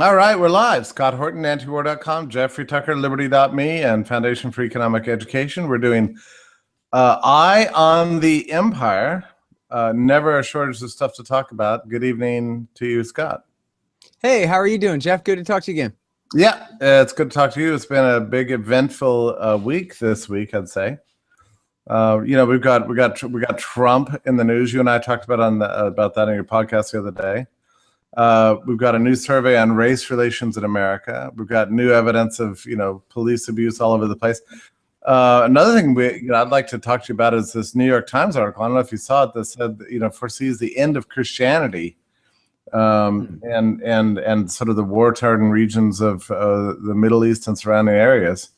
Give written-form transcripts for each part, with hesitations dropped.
All right, we're live. Scott Horton, antiwar.com, Jeffrey Tucker, Liberty.me, and Foundation for Economic Education. We're doing Eye on the Empire. Never a shortage of stuff to talk about. Good evening to you, Scott. Hey, how are you doing, Jeff? Good to talk to you again. Yeah, it's good to talk to you. It's been a big, eventful week this week, I'd say. We've got Trump in the news. You and I talked about about that on your podcast the other day. We've got a new survey on race relations in America. We've got new evidence of police abuse all over the place. Another thing I'd like to talk to you about is this New York Times article. I don't know if you saw it. That said, foresees the end of Christianity, and sort of the war-torn regions of the Middle East and surrounding areas.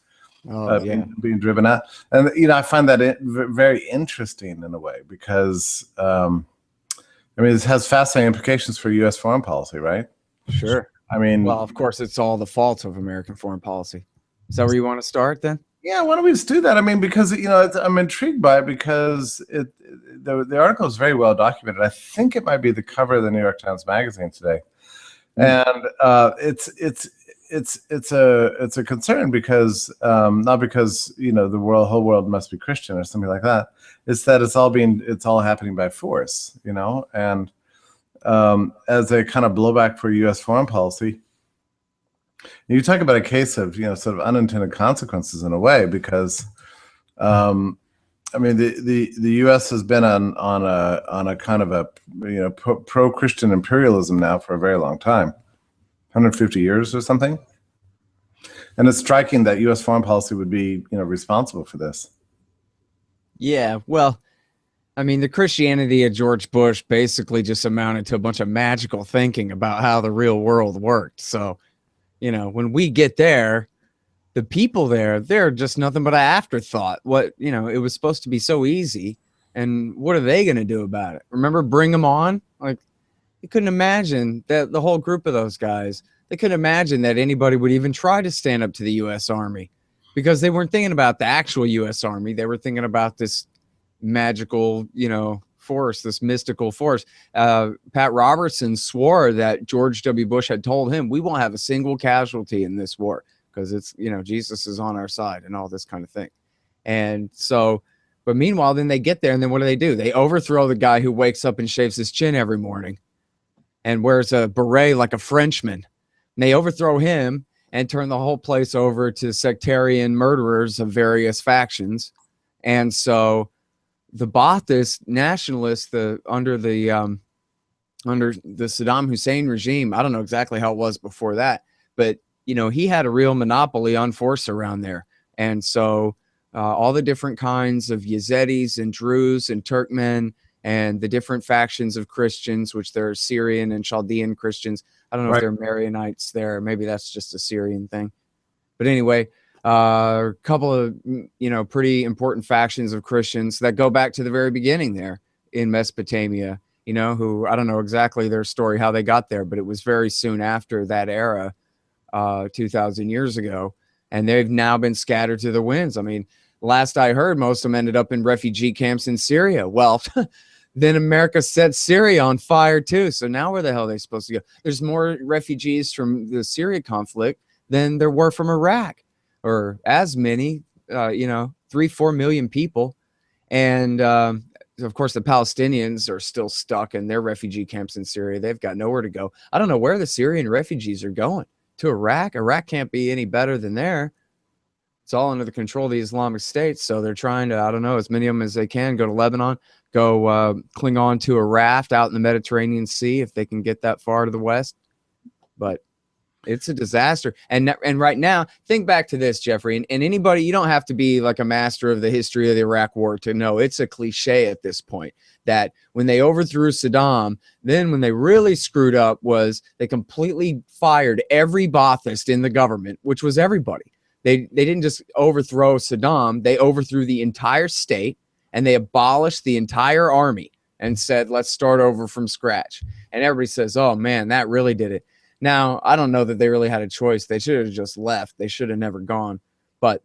Being driven out. And I find that very interesting in a way because this has fascinating implications for U.S. foreign policy, right? Sure. Well, of course, it's all the fault of American foreign policy. Is that where you want to start then? Yeah, why don't we just do that? Because I'm intrigued by it because the article is very well documented. I think it might be the cover of the New York Times Magazine today, and it's a concern because not because the whole world must be Christian or something like that. It's that it's all happening by force, and as a kind of blowback for U.S. foreign policy. You talk about a case of sort of unintended consequences in a way because the U.S. has been on a kind of a pro-Christian imperialism now for a very long time, 150 years or something, and it's striking that U.S. foreign policy would be responsible for this. Yeah, well, the Christianity of George Bush basically just amounted to a bunch of magical thinking about how the real world worked. So, when we get there, the people there, they're just nothing but an afterthought. It was supposed to be so easy. And what are they going to do about it? Remember, Bring Them On? Like, you couldn't imagine that the whole group of those guys, they couldn't imagine that anybody would even try to stand up to the U.S. Army because they weren't thinking about the actual U.S. Army. They were thinking about this magical, force, this mystical force. Pat Robertson swore that George W. Bush had told him, we won't have a single casualty in this war because it's, Jesus is on our side and all this kind of thing. And so, but meanwhile, then they get there and then what do? They overthrow the guy who wakes up and shaves his chin every morning and wears a beret like a Frenchman. And they overthrow him and turn the whole place over to sectarian murderers of various factions. And so the Ba'athist nationalists, under the Saddam Hussein regime, I don't know exactly how it was before that, but he had a real monopoly on force around there. And so all the different kinds of Yazidis and Druze and Turkmen and the different factions of Christians, which there are Syrian and Chaldean Christians. I don't know if they're Maronites there. Maybe that's just a Syrian thing. But anyway, a couple of, pretty important factions of Christians that go back to the very beginning there in Mesopotamia, who I don't know exactly their story, how they got there, but it was very soon after that era, 2,000 years ago. And they've now been scattered to the winds. Last I heard, most of them ended up in refugee camps in Syria. Well, then America set Syria on fire too. So now where the hell are they supposed to go? There's more refugees from the Syria conflict than there were from Iraq, or as many, 3-4 million people. And of course, the Palestinians are still stuck in their refugee camps in Syria. They've got nowhere to go. I don't know where the Syrian refugees are going. To Iraq? Iraq can't be any better than there. It's all under the control of the Islamic State. So they're trying to, I don't know, as many of them as they can, go to Lebanon, go cling on to a raft out in the Mediterranean Sea if they can get that far to the west. But it's a disaster. And right now, think back to this, Jeffrey, and anybody, you don't have to be like a master of the history of the Iraq war to know it's a cliche at this point that when they overthrew Saddam, then when they really screwed up was they completely fired every Ba'athist in the government, which was everybody. They didn't just overthrow Saddam, they overthrew the entire state and they abolished the entire army and said, let's start over from scratch. And everybody says, oh man, that really did it. Now, I don't know that they really had a choice. They should have just left. They should have never gone. But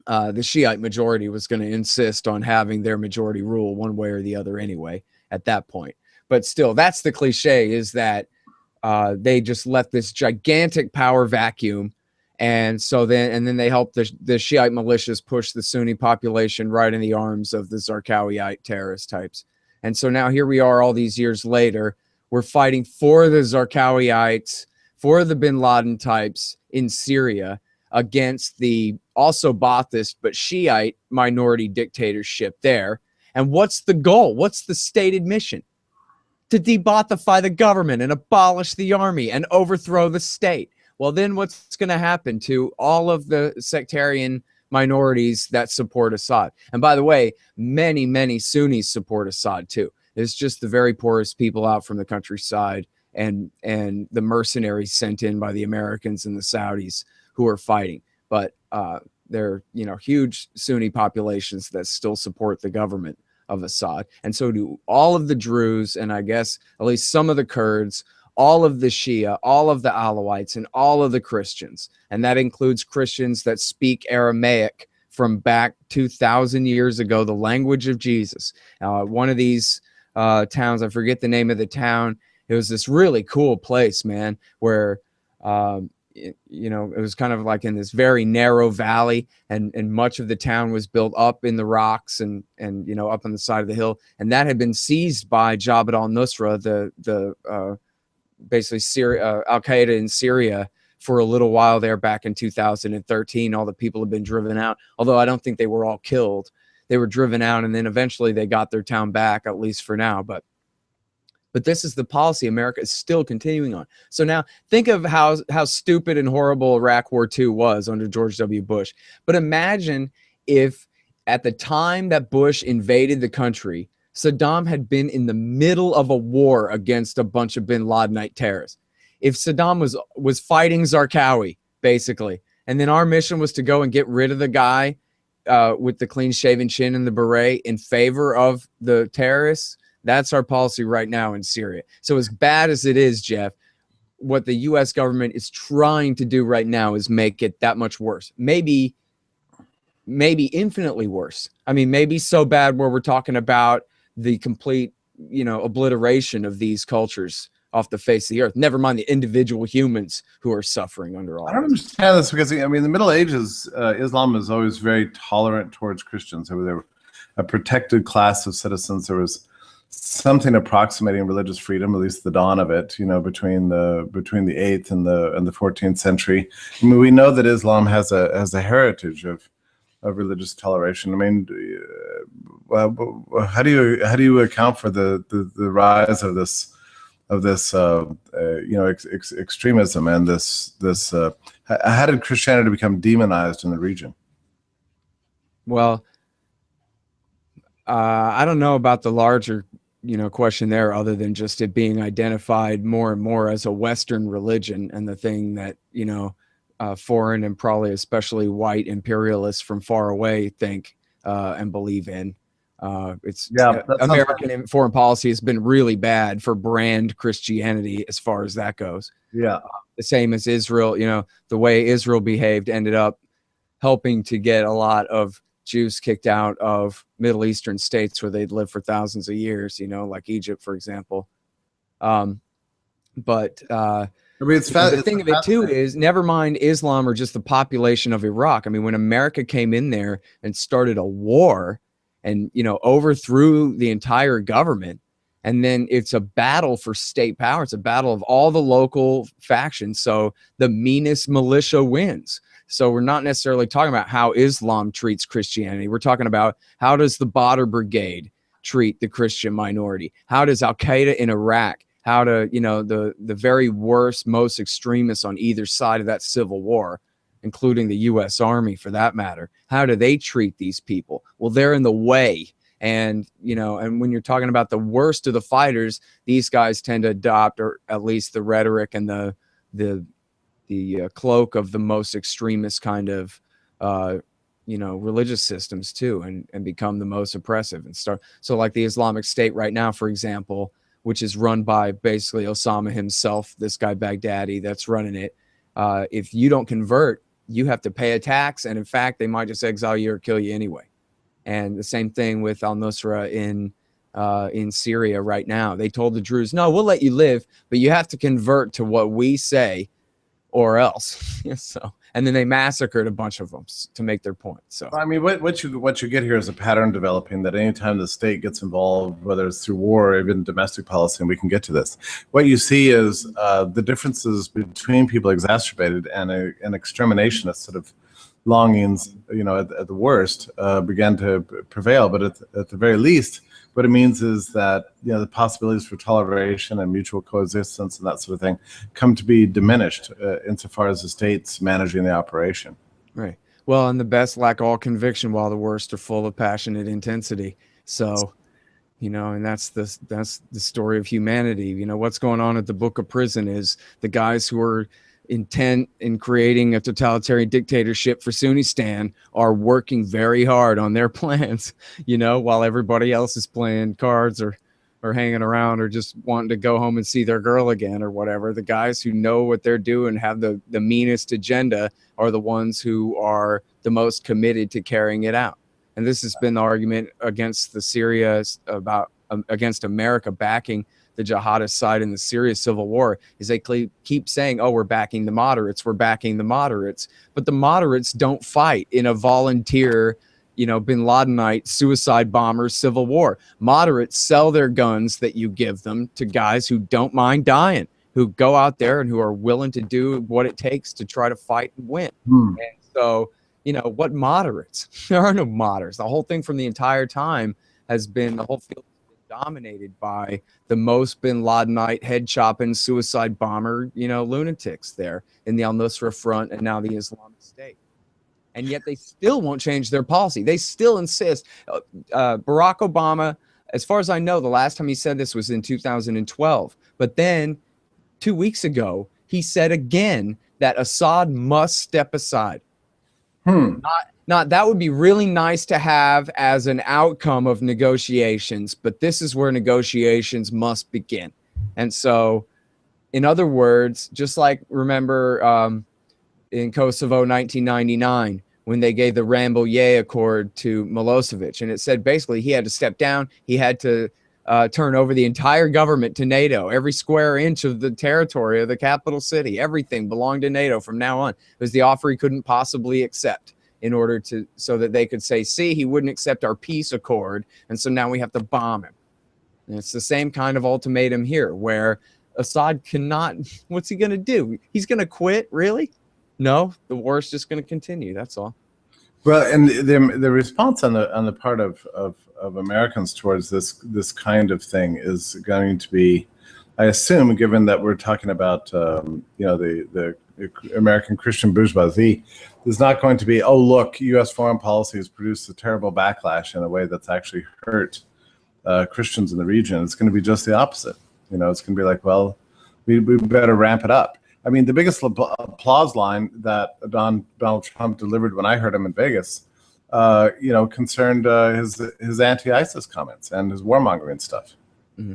the Shiite majority was going to insist on having their majority rule one way or the other anyway at that point. But still, that's the cliche, is that they just left this gigantic power vacuum. And so then they helped the Shiite militias push the Sunni population right in the arms of the Zarqawiyite terrorist types. And so now here we are all these years later, we're fighting for the Zarqawiyites, for the bin Laden types in Syria against the also Ba'athist but Shiite minority dictatorship there. And what's the goal? What's the stated mission? To de-Ba'athify the government and abolish the army and overthrow the state. Well, then what's going to happen to all of the sectarian minorities that support Assad? And by the way, many, many Sunnis support Assad too. It's just the very poorest people out from the countryside and the mercenaries sent in by the Americans and the Saudis who are fighting. But they're, you know, huge Sunni populations that still support the government of Assad. And so do all of the Druze, and I guess at least some of the Kurds, all of the Shia, all of the Alawites, and all of the Christians. And that includes Christians that speak Aramaic from back 2,000 years ago, the language of Jesus. One of these towns, I forget the name of the town, it was this really cool place, man, where, you know, it was kind of like in this very narrow valley, and much of the town was built up in the rocks and you know, up on the side of the hill. And that had been seized by Jabhat al-Nusra, the basically Syria, Al-Qaeda in Syria, for a little while there back in 2013. All the people have been driven out, although I don't think they were all killed. They were driven out, and then eventually they got their town back, at least for now. But this is the policy America is still continuing on. So now think of how stupid and horrible Iraq War II was under George W. Bush. But imagine if at the time that Bush invaded the country, Saddam had been in the middle of a war against a bunch of bin Ladenite terrorists. If Saddam was fighting Zarqawi, basically, and then our mission was to go and get rid of the guy with the clean-shaven chin and the beret in favor of the terrorists, that's our policy right now in Syria. So as bad as it is, Jeff, what the U.S. government is trying to do right now is make it that much worse. Maybe infinitely worse. I mean, maybe so bad where we're talking about the complete, you know, obliteration of these cultures off the face of the earth. Never mind the individual humans who are suffering under all. I don't understand this because, I mean, in the Middle Ages, Islam was always very tolerant towards Christians. They were a protected class of citizens. There was something approximating religious freedom, at least the dawn of it, you know, between the 8th and the 14th century. I mean, we know that Islam has a heritage of religious toleration. I mean, how do you account for the rise of this you know, extremism and this how did Christianity become demonized in the region? Well, I don't know about the larger, you know, question there, other than just it being identified more and more as a Western religion, and the thing that, you know, foreign and probably especially white imperialists from far away think and believe in. American foreign policy has been really bad for brand Christianity as far as that goes. Yeah. The same as Israel, you know, the way Israel behaved ended up helping to get a lot of Jews kicked out of Middle Eastern states where they'd lived for thousands of years, you know, like Egypt, for example. I mean, the thing of it too is, never mind Islam or just the population of Iraq. I mean, when America came in there and started a war and, you know, overthrew the entire government, and then it's a battle for state power. It's a battle of all the local factions. So the meanest militia wins. So we're not necessarily talking about how Islam treats Christianity. We're talking about, how does the Badr Brigade treat the Christian minority? How does Al-Qaeda in Iraq, how do, you know, the very worst, most extremists on either side of that civil war, including the U.S. Army for that matter, how do they treat these people? Well, they're in the way. And, you know, and when you're talking about the worst of the fighters, these guys tend to adopt, or at least the rhetoric and the cloak of the most extremist kind of, you know, religious systems too, and become the most oppressive and start. So like the Islamic State right now, for example, which is run by basically Osama himself, this guy Baghdadi that's running it. If you don't convert, you have to pay a tax. And in fact, they might just exile you or kill you anyway. And the same thing with al-Nusra in in Syria right now. They told the Druze, no, we'll let you live, but you have to convert to what we say or else. So, and then they massacred a bunch of them to make their point. So, I mean, what you get here is a pattern developing that anytime the state gets involved, whether it's through war or even domestic policy, and we can get to this, what you see is the differences between people exacerbated, and an exterminationist sort of longings, at the worst, began to prevail. But at the very least, what it means is that the possibilities for toleration and mutual coexistence and that sort of thing come to be diminished insofar as the state's managing the operation. Right. Well, and the best lack all conviction, while the worst are full of passionate intensity. So, and that's the story of humanity. What's going on at the Book of Prison is the guys who are intent in creating a totalitarian dictatorship for Sunnistan are working very hard on their plans, while everybody else is playing cards or hanging around or just wanting to go home and see their girl again or whatever. The guys who know what they're doing, have the meanest agenda, are the ones who are the most committed to carrying it out. And this has been the argument against the Syria against America backing the jihadist side in the Syria civil war, is they keep saying, oh, we're backing the moderates, we're backing the moderates. But the moderates don't fight in a volunteer, bin Ladenite suicide bombers civil war. Moderates sell their guns that you give them to guys who don't mind dying, who go out there and who are willing to do what it takes to try to fight and win. And so, what moderates? There are no moderates. The whole thing from the entire time has been, the whole field dominated by the most bin Ladenite head chopping suicide bomber, lunatics there in the al-Nusra Front and now the Islamic State. And yet they still won't change their policy. They still insist. Barack Obama, as far as I know, the last time he said this was in 2012. But then 2 weeks ago, he said again that Assad must step aside. Not that would be really nice to have as an outcome of negotiations, but this is where negotiations must begin. And so, in other words, just like remember in Kosovo 1999, when they gave the Rambouillet Accord to Milosevic, and it said basically he had to step down, he had to turn over the entire government to NATO. Every square inch of the territory of the capital city, everything belonged to NATO from now on. It was the offer he couldn't possibly accept, in order so that they could say, see, he wouldn't accept our peace accord, and so now we have to bomb him. And it's the same kind of ultimatum here, where Assad cannot, what's he going to do? He's going to quit, really? No, the war is just going to continue, that's all. Well, and the response on the part of Americans towards this kind of thing is going to be, I assume, given that we're talking about the American Christian bourgeoisie, there's not going to be, oh, look, U.S. foreign policy has produced a terrible backlash in a way that's actually hurt Christians in the region. It's going to be just the opposite. It's going to be like, well, we better ramp it up. I mean, the biggest applause line that Donald Trump delivered when I heard him in Vegas, concerned his anti-ISIS comments and his warmongering stuff. Mm-hmm.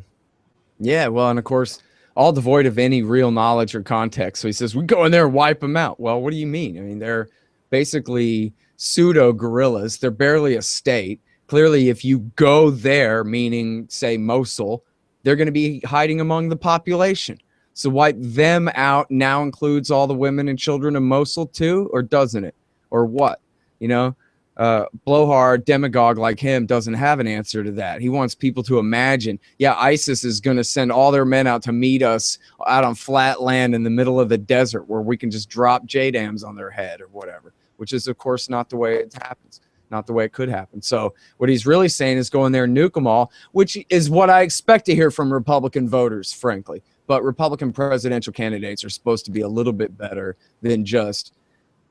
Yeah, well, and of course, all devoid of any real knowledge or context. So he says, we go in there and wipe them out. Well, what do you mean? I mean, they're basically pseudo guerrillas. They're barely a state. Clearly, if you go there, meaning, say, Mosul, they're going to be hiding among the population. So wipe them out now includes all the women and children of Mosul too, or doesn't it? Or what? Blowhard demagogue like him doesn't have an answer to that. He wants people to imagine, yeah, ISIS is going to send all their men out to meet us out on flat land in the middle of the desert where we can just drop JDAMs on their head or whatever, which is, of course, not the way it happens, not the way it could happen. So what he's really saying is go in there and nuke them all, which is what I expect to hear from Republican voters, frankly. But Republican presidential candidates are supposed to be a little bit better than just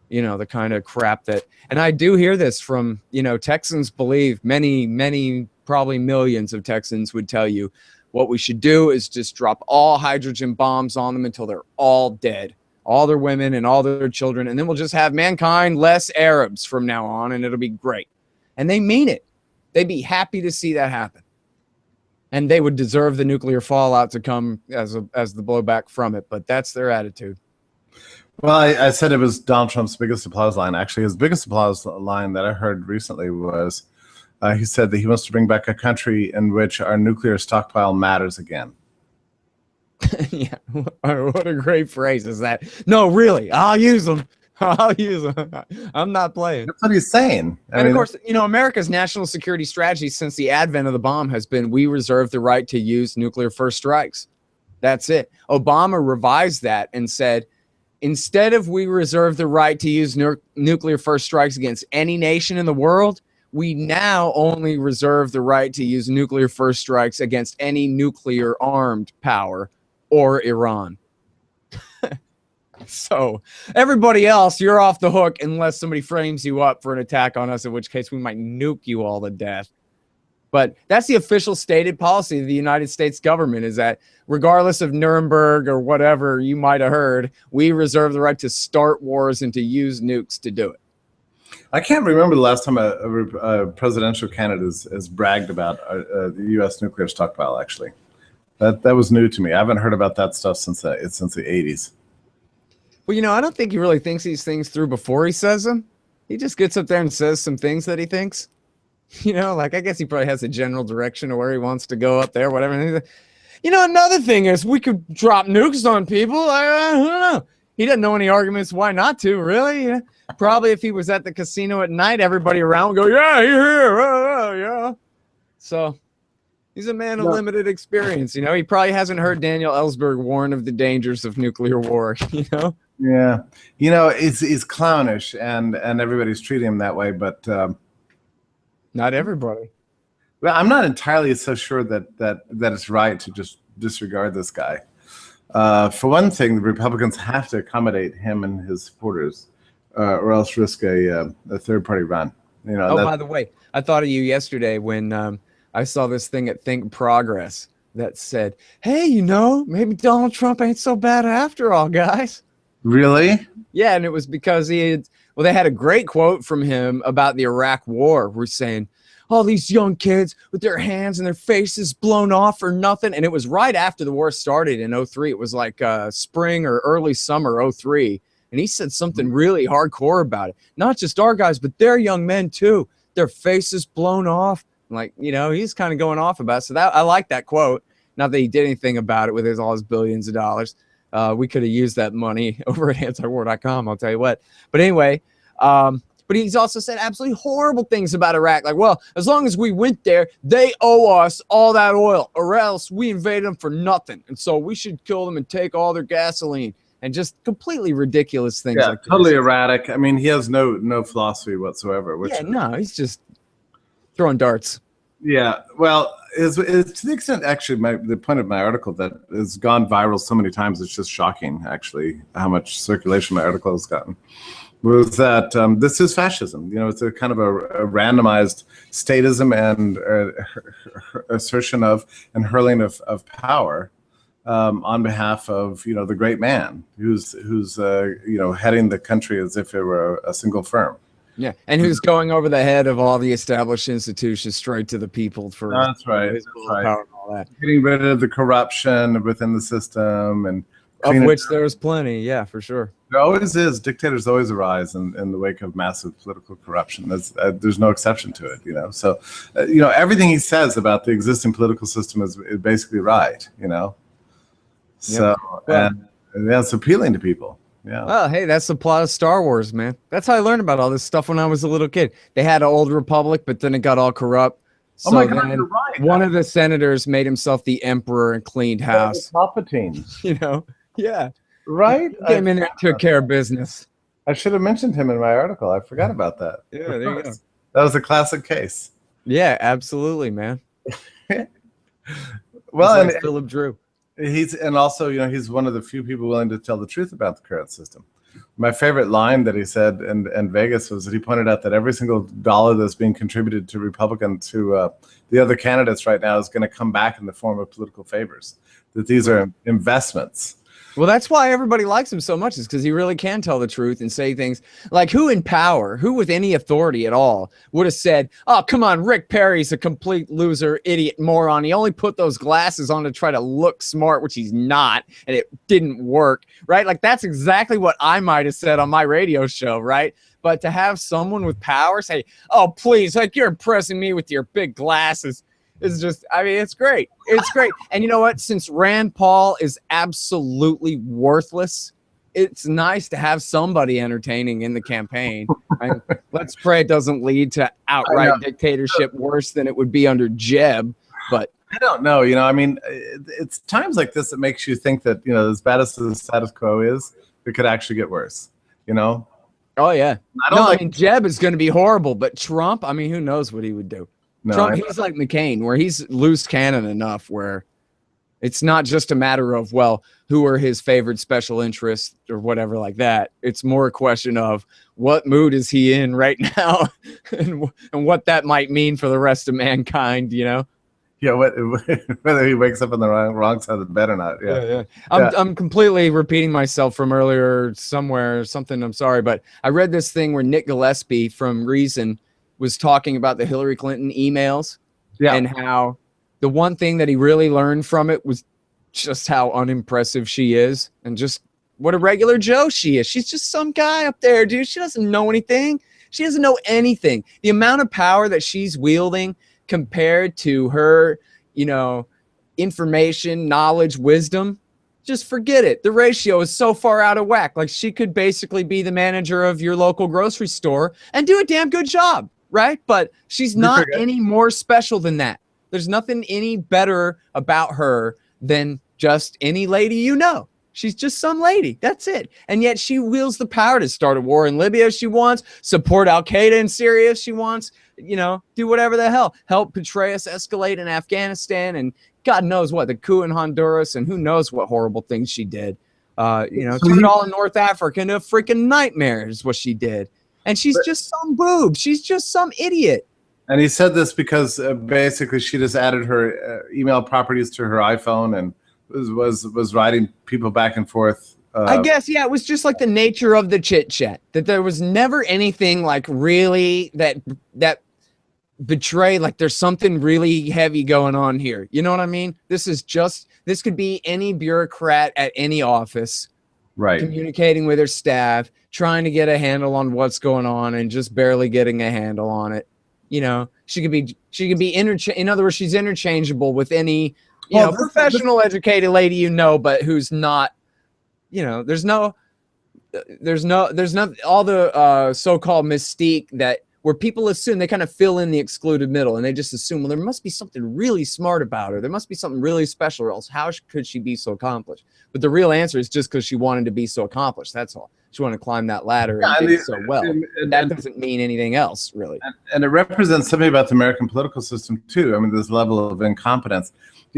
the kind of crap that, and I do hear this from, Texans believe, many, probably millions of Texans would tell you what we should do is just drop all hydrogen bombs on them until they're all dead, all their women and all their children. And then we'll just have mankind less Arabs from now on, and it'll be great. And they mean it. They'd be happy to see that happen. And they would deserve the nuclear fallout to come as the blowback from it. But that's their attitude. Well, I said it was Donald Trump's biggest applause line. Actually, his biggest applause line that I heard recently was He said that he wants to bring back a country in which our nuclear stockpile matters again. Yeah, what a great phrase is that. No, really, I'll use them. I'll use them. I'm not playing. That's what he's saying. And of course, you know, America's national security strategy since the advent of the bomb has been, we reserve the right to use nuclear first strikes. That's it. Obama revised that and said, instead of we reserve the right to use nuclear first strikes against any nation in the world, we now only reserve the right to use nuclear first strikes against any nuclear armed power or Iran. So everybody else, you're off the hook unless somebody frames you up for an attack on us, in which case we might nuke you all to death. But that's the official stated policy of the United States government, is that regardless of Nuremberg or whatever you might have heard, we reserve the right to start wars and to use nukes to do it. I can't remember the last time a presidential candidate has bragged about the U.S. nuclear stockpile, actually. That was new to me. I haven't heard about that stuff since the 80s. Well, you know, I don't think he really thinks these things through before he says them. He just gets up there and says some things that he thinks. You know, like, I guess he probably has a general direction of where he wants to go up there, whatever. You know, another thing is we could drop nukes on people. I don't know. He doesn't know any arguments why not to, really. Yeah. Probably if he was at the casino at night, everybody around would go, yeah, you're here. Yeah. So he's a man of limited experience. You know, he probably hasn't heard Daniel Ellsberg warn of the dangers of nuclear war, you know? Yeah. You know, he's clownish and everybody's treating him that way, but not everybody. Well, I'm not entirely so sure that it's right to just disregard this guy. For one thing, the Republicans have to accommodate him and his supporters, or else risk a third-party run. You know. Oh, by the way, I thought of you yesterday when I saw this thing at Think Progress that said, "Hey, you know, maybe Donald Trump ain't so bad after all, guys." Really? Yeah, and it was because they had a great quote from him about the Iraq War. We're saying, all these young kids with their hands and their faces blown off for nothing. And it was right after the war started in 2003. It was like spring or early summer 2003. And he said something really hardcore about it. Not just our guys, but their young men too. Their faces blown off. Like, you know, he's kind of going off about it. So I like that quote. Not that he did anything about it with all his billions of dollars. We could have used that money over at antiwar.com, I'll tell you what. But anyway, but he's also said absolutely horrible things about Iraq. Like, well, as long as we went there, they owe us all that oil, or else we invaded them for nothing. And so we should kill them and take all their gasoline. And just completely ridiculous things. Yeah, like totally erratic. I mean, he has no philosophy whatsoever. No, he's just throwing darts. Yeah, well, is to the extent, actually, the point of my article that has gone viral so many times, it's just shocking, actually, how much circulation my article has gotten, was that this is fascism. You know, it's a kind of a randomized statism and assertion of and hurling of power on behalf of, you know, the great man who's you know, heading the country as if it were a single firm. Yeah, and who's going over the head of all the established institutions straight to the people for that's right, power and all that. Getting rid of the corruption within the system, and of which there's plenty, yeah, for sure. There always is. Dictators always arise in the wake of massive political corruption. There's no exception to it, you know. So, you know, everything he says about the existing political system is basically right, you know. So, and that's appealing to people. Yeah. Well, hey, that's the plot of Star Wars, man. That's how I learned about all this stuff when I was a little kid. They had an old republic, but then it got all corrupt. So oh my God, you're right. One of the senators made himself the emperor and cleaned house. Palpatine. You know? Yeah. Right? He came in there and took care of business. I should have mentioned him in my article. I forgot about that. Yeah, there you go. That was a classic case. Yeah, absolutely, man. Well, and Philip Drew. And also, you know, he's one of the few people willing to tell the truth about the current system. My favorite line that he said in Vegas was that he pointed out that every single dollar that's being contributed to Republicans to the other candidates right now is going to come back in the form of political favors. That these are investments. Well, that's why everybody likes him so much, is because he really can tell the truth and say things like, who in power, who with any authority at all would have said, oh, come on, Rick Perry's a complete loser, idiot, moron. He only put those glasses on to try to look smart, which he's not, and it didn't work, right? Like, that's exactly what I might have said on my radio show, right? But to have someone with power say, oh, please, like, you're impressing me with your big glasses. It's just, I mean, it's great. It's great. And you know what? Since Rand Paul is absolutely worthless, it's nice to have somebody entertaining in the campaign. Let's pray it doesn't lead to outright dictatorship worse than it would be under Jeb. But I don't know. I mean, it's times like this that makes you think that, as bad as the status quo is, it could actually get worse, Oh, yeah. I mean, Jeb is going to be horrible, but Trump, I mean, who knows what he would do? No, Trump, he's like McCain, where he's loose cannon enough where it's not just a matter of, well, who are his favorite special interests or whatever like that. It's more a question of what mood is he in right now and what that might mean for the rest of mankind, Yeah, whether he wakes up on the wrong side of the bed or not. Yeah. I'm completely repeating myself from earlier somewhere or something. I'm sorry, but I read this thing where Nick Gillespie from Reason was talking about the Hillary Clinton emails and how the one thing that he really learned from it was just how unimpressive she is and just what a regular Joe she is. She's just some guy up there, dude. She doesn't know anything. She doesn't know anything. The amount of power that she's wielding compared to her, information, knowledge, wisdom, just forget it. The ratio is so far out of whack. Like, she could basically be the manager of your local grocery store and do a damn good job. Right? But she's not any more special than that. There's nothing any better about her than just any lady She's just some lady. That's it. And yet she wields the power to start a war in Libya if she wants, support Al-Qaeda in Syria if she wants, do whatever the hell. Help Petraeus escalate in Afghanistan and God knows what, the coup in Honduras and who knows what horrible things she did. Turn it all in North Africa into a freaking nightmare is what she did. And she's just some boob. She's just some idiot. And he said this because basically she just added her email properties to her iPhone and was writing people back and forth. I guess, yeah, it was just like the nature of the chit chat, that there was never anything like really that betray like there's something really heavy going on here. You know what I mean? This could be any bureaucrat at any office. Right. Communicating with her staff, trying to get a handle on what's going on and just barely getting a handle on it. She could be in other words, she's interchangeable with any, professional educated lady, but who's not, there's no all the so-called mystique that where people assume they kind of fill in the excluded middle and they just assume, well, there must be something really smart about her. There must be something really special or else how could she be so accomplished? But the real answer is just because she wanted to be so accomplished. That's all. She wanted to climb that ladder and did so well. And that doesn't mean anything else, really. And it represents something about the American political system, too. I mean, this level of incompetence.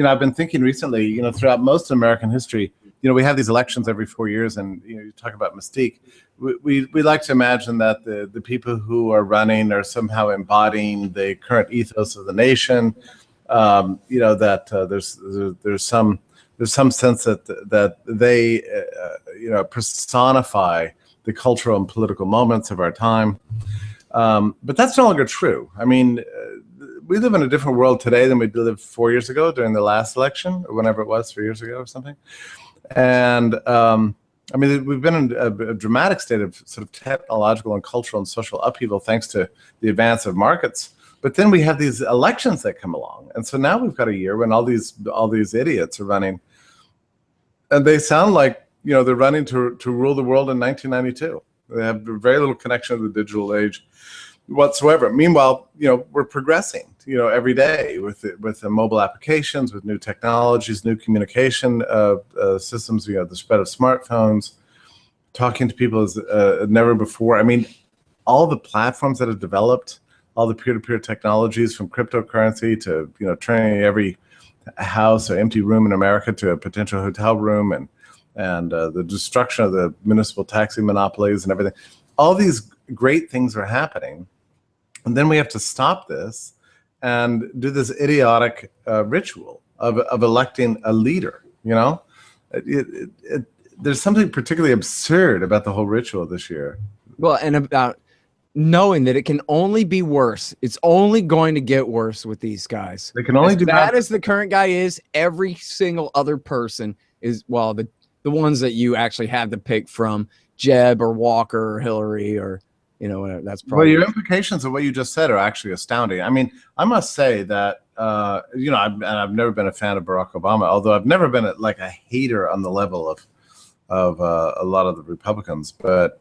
I've been thinking recently, throughout most of American history, we have these elections every 4 years, and you talk about mystique. We like to imagine that the people who are running are somehow embodying the current ethos of the nation. That there's some sense that they personify the cultural and political moments of our time. But that's no longer true. I mean, we live in a different world today than we lived 4 years ago during the last election, or whenever it was, 3 years ago or something. And I mean, we've been in a dramatic state of sort of technological and cultural and social upheaval thanks to the advance of markets. But then we have these elections that come along, and so now we've got a year when all these idiots are running, and they sound like they're running to rule the world in 1992. They have very little connection to the digital age whatsoever. Meanwhile, we're progressing, every day with the mobile applications, with new technologies, new communication systems. The spread of smartphones, talking to people as never before. I mean, all the platforms that have developed, all the peer-to-peer technologies, from cryptocurrency to turning every house or empty room in America to a potential hotel room, and the destruction of the municipal taxi monopolies and everything. All these great things are happening. And then we have to stop this and do this idiotic ritual of electing a leader. there's something particularly absurd about the whole ritual this year. Well, and about knowing that it can only be worse. It's only going to get worse with these guys. They can only as do bad as the current guy is. Every single other person is, well, the ones that you actually had to pick from, Jeb or Walker or Hillary or, you know, that's probably. Well, your implications of what you just said are actually astounding. I mean, I must say that, you know, I've never been a fan of Barack Obama, although I've never been like a hater on the level of a lot of the Republicans, but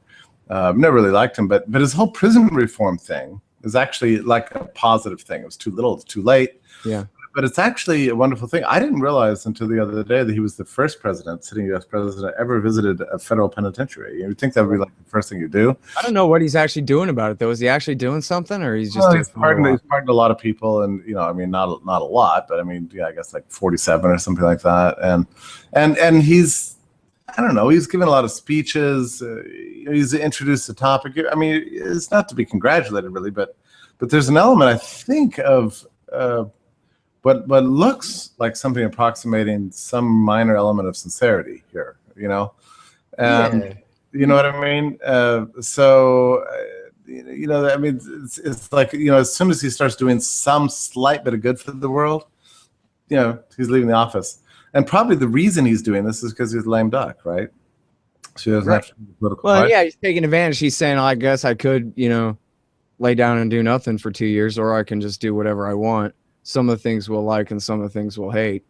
I've never really liked him. But his whole prison reform thing is actually like a positive thing. It was too little, it's too late. Yeah. But it's actually a wonderful thing. I didn't realize until the other day that he was the first president, sitting U.S. president, ever visited a federal penitentiary. You would think that would be like the first thing you do. I don't know what he's actually doing about it, though. Is he actually doing something, or he's just he's pardoned a lot of people, and you know, I mean, not a lot, but I mean, yeah, I guess like 47 or something like that. And he's, I don't know, he's given a lot of speeches. He's introduced the topic. I mean, it's not to be congratulated really, but there's an element, I think, of what looks like something approximating some minor element of sincerity here, you know, and you know what I mean. You know, I mean, it's like, you know, as soon as he starts doing some slight bit of good for the world, you know, he's leaving the office. And probably the reason he's doing this is because he's a lame duck, right? So he doesn't have to be political. Well, yeah, he's taking advantage. He's saying, I guess I could, you know, lay down and do nothing for 2 years, or I can just do whatever I want. Some of the things we'll like and some of the things we'll hate.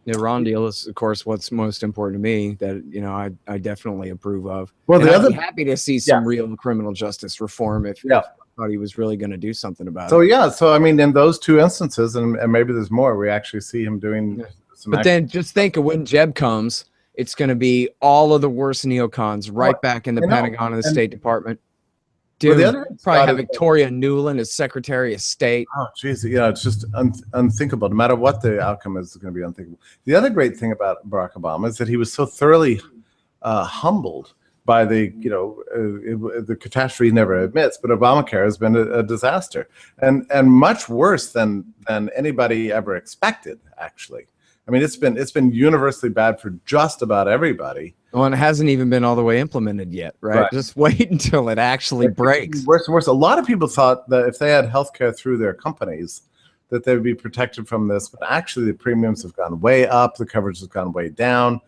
The Iran deal is, of course, what's most important to me that, you know, I definitely approve of. Well, I'd be happy to see some real criminal justice reform if I thought he was really going to do something about it. So, yeah. So, I mean, in those two instances, and maybe there's more, we actually see him doing some But then just think of when Jeb comes, it's going to be all of the worst neocons right back in the Pentagon and the State Department. Dude, probably have Victoria Nuland as Secretary of State. Oh, geez. Yeah, it's just unthinkable. No matter what the outcome is, it's going to be unthinkable. The other great thing about Barack Obama is that he was so thoroughly humbled by the, you know, the catastrophe he never admits, but Obamacare has been a disaster and much worse than anybody ever expected, actually. I mean, it's been universally bad for just about everybody. Well, and it hasn't even been all the way implemented yet, right? Just wait until it actually breaks. Worse and worse. A lot of people thought that if they had healthcare through their companies, that they would be protected from this. But actually, the premiums have gone way up. The coverage has gone way down.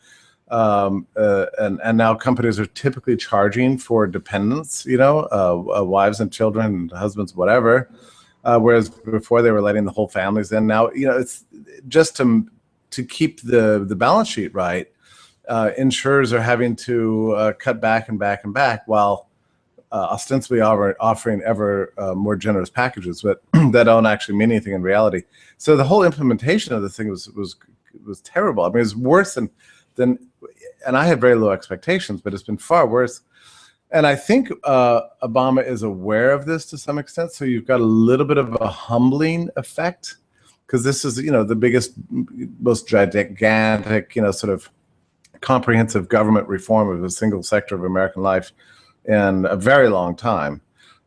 And now companies are typically charging for dependents, you know, wives and children, husbands, whatever. Whereas before they were letting the whole families in. Now, you know, it's just to keep the balance sheet right. Insurers are having to cut back and back and back while ostensibly offering ever more generous packages, but that don't actually mean anything in reality. So the whole implementation of the thing was terrible. I mean, it's worse than, and I had very low expectations, but it's been far worse. And I think Obama is aware of this to some extent. So you've got a little bit of a humbling effect, because this is, you know, the biggest, most gigantic, you know, sort of comprehensive government reform of a single sector of American life in a very long time,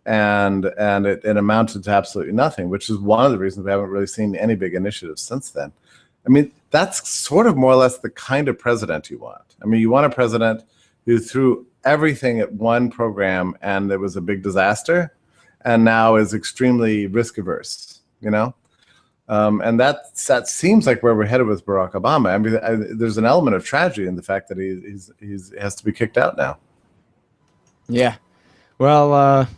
and it amounted to absolutely nothing, which is one of the reasons we haven't really seen any big initiatives since then. I mean, that's sort of more or less the kind of president you want. I mean, you want a president who threw everything at one program and it was a big disaster, and now is extremely risk averse, you know? And that seems like where we're headed with Barack Obama. I mean, there's an element of tragedy in the fact that he has to be kicked out now. Yeah. Well,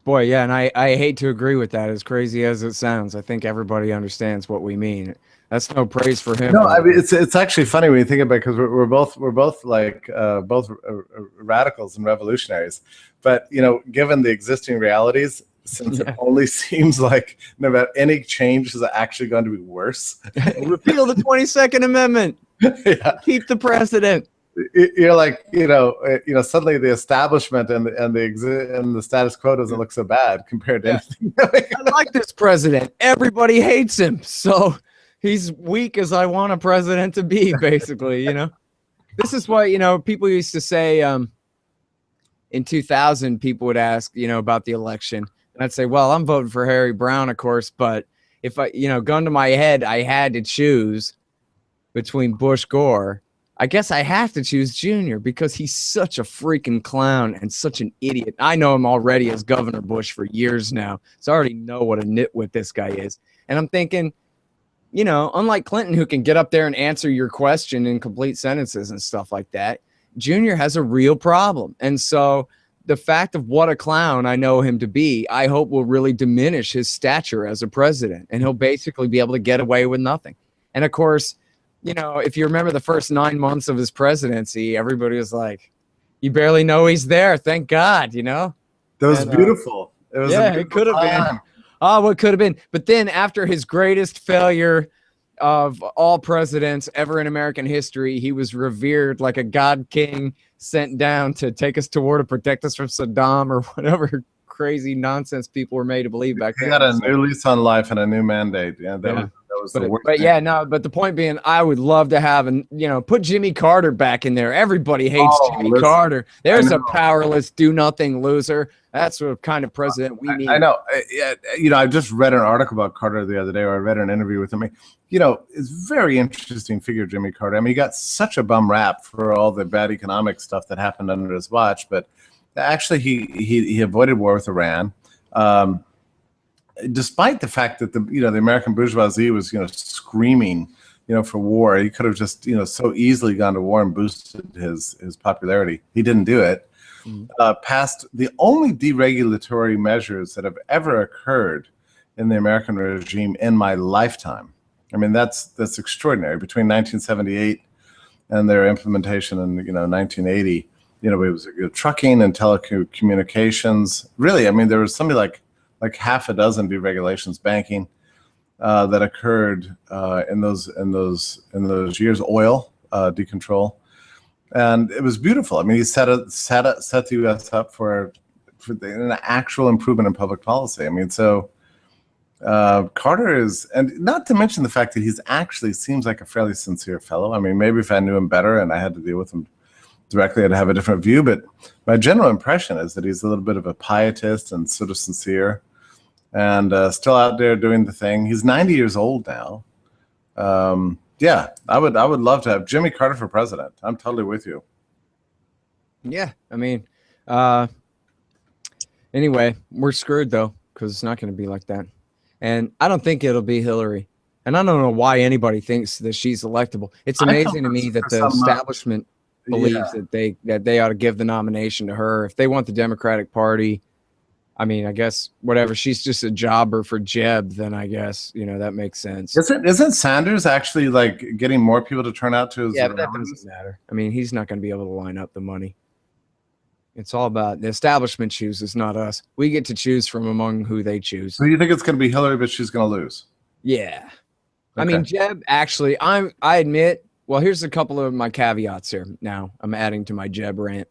boy, yeah, and I hate to agree with that, as crazy as it sounds. I think everybody understands what we mean. That's no praise for him. No, I mean, it's actually funny when you think about it, because we're both like both radicals and revolutionaries, but you know, given the existing realities, since it only seems like no matter any change is actually going to be worse. Repeal the 22nd Amendment. Keep the precedent. You're like, you know, suddenly the establishment and the status quo doesn't look so bad compared to anything. I like this president. Everybody hates him, so he's weak as I want a president to be, basically. You know, this is what, you know, people used to say. In 2000, people would ask, you know, about the election. And I'd say, well, I'm voting for Harry Brown, of course, but if I, you know, gun to my head, I had to choose between Bush Gore, I guess I have to choose Junior because he's such a freaking clown and such an idiot. I know him already as Governor Bush for years now, so I already know what a nitwit this guy is. And I'm thinking, you know, unlike Clinton, who can get up there and answer your question in complete sentences and stuff like that, Junior has a real problem. And so the fact of what a clown I know him to be, I hope will really diminish his stature as a president, and he'll basically be able to get away with nothing. And of course, you know, if you remember the first 9 months of his presidency, everybody was like, you barely know he's there. Thank God, you know? That was beautiful. It was it could have been. Oh, what could have been. But then after his greatest failure of all presidents ever in American history, he was revered like a god king sent down to take us to war to protect us from Saddam or whatever crazy nonsense people were made to believe back then. He got a new lease on life and a new mandate. Yeah, that was the worst. But yeah, no, but the point being, I would love to have, put Jimmy Carter back in there. Everybody hates Jimmy Carter. There's a powerless, do-nothing loser. That's what kind of president we need. I know. I just read an article about Carter the other day, or I read an interview with him. It's a very interesting figure, Jimmy Carter. I mean, he got such a bum rap for all the bad economic stuff that happened under his watch, but actually he avoided war with Iran. Despite the fact that the American bourgeoisie was screaming for war, he could have just so easily gone to war and boosted his popularity. He didn't do it. Passed the only deregulatory measures that have ever occurred in the American regime in my lifetime. I mean, that's extraordinary. Between 1978 and their implementation in 1980, it was trucking and telecommunications. Really, I mean, there was something like half a dozen deregulations, banking, that occurred in those years. Oil decontrol, and it was beautiful. I mean, he set the U.S. up for an actual improvement in public policy. I mean, so Carter is, and not to mention the fact that he's actually seems like a fairly sincere fellow. I mean, maybe if I knew him better and I had to deal with him directly, I'd have a different view. But my general impression is that he's a little bit of a pietist and sort of sincere, and still out there doing the thing. He's 90 years old now. Yeah, I would love to have Jimmy Carter for president. I'm totally with you. Yeah, I mean, anyway, we're screwed though, because it's not going to be like that. And I don't think it'll be Hillary. And I don't know why anybody thinks that she's electable. It's amazing to me that the establishment believes that they ought to give the nomination to her. If they want the Democratic Party, I mean, I guess whatever. She's just a jobber for Jeb. Then I guess that makes sense. Isn't Sanders actually like getting more people to turn out to his? Yeah, but that doesn't matter. I mean, he's not going to be able to line up the money. It's all about the establishment chooses, not us. We get to choose from among who they choose. So you think it's going to be Hillary, but she's going to lose? Yeah. Okay. I mean, Jeb, actually, I admit, well, here's a couple of my caveats here. Now I'm adding to my Jeb rant.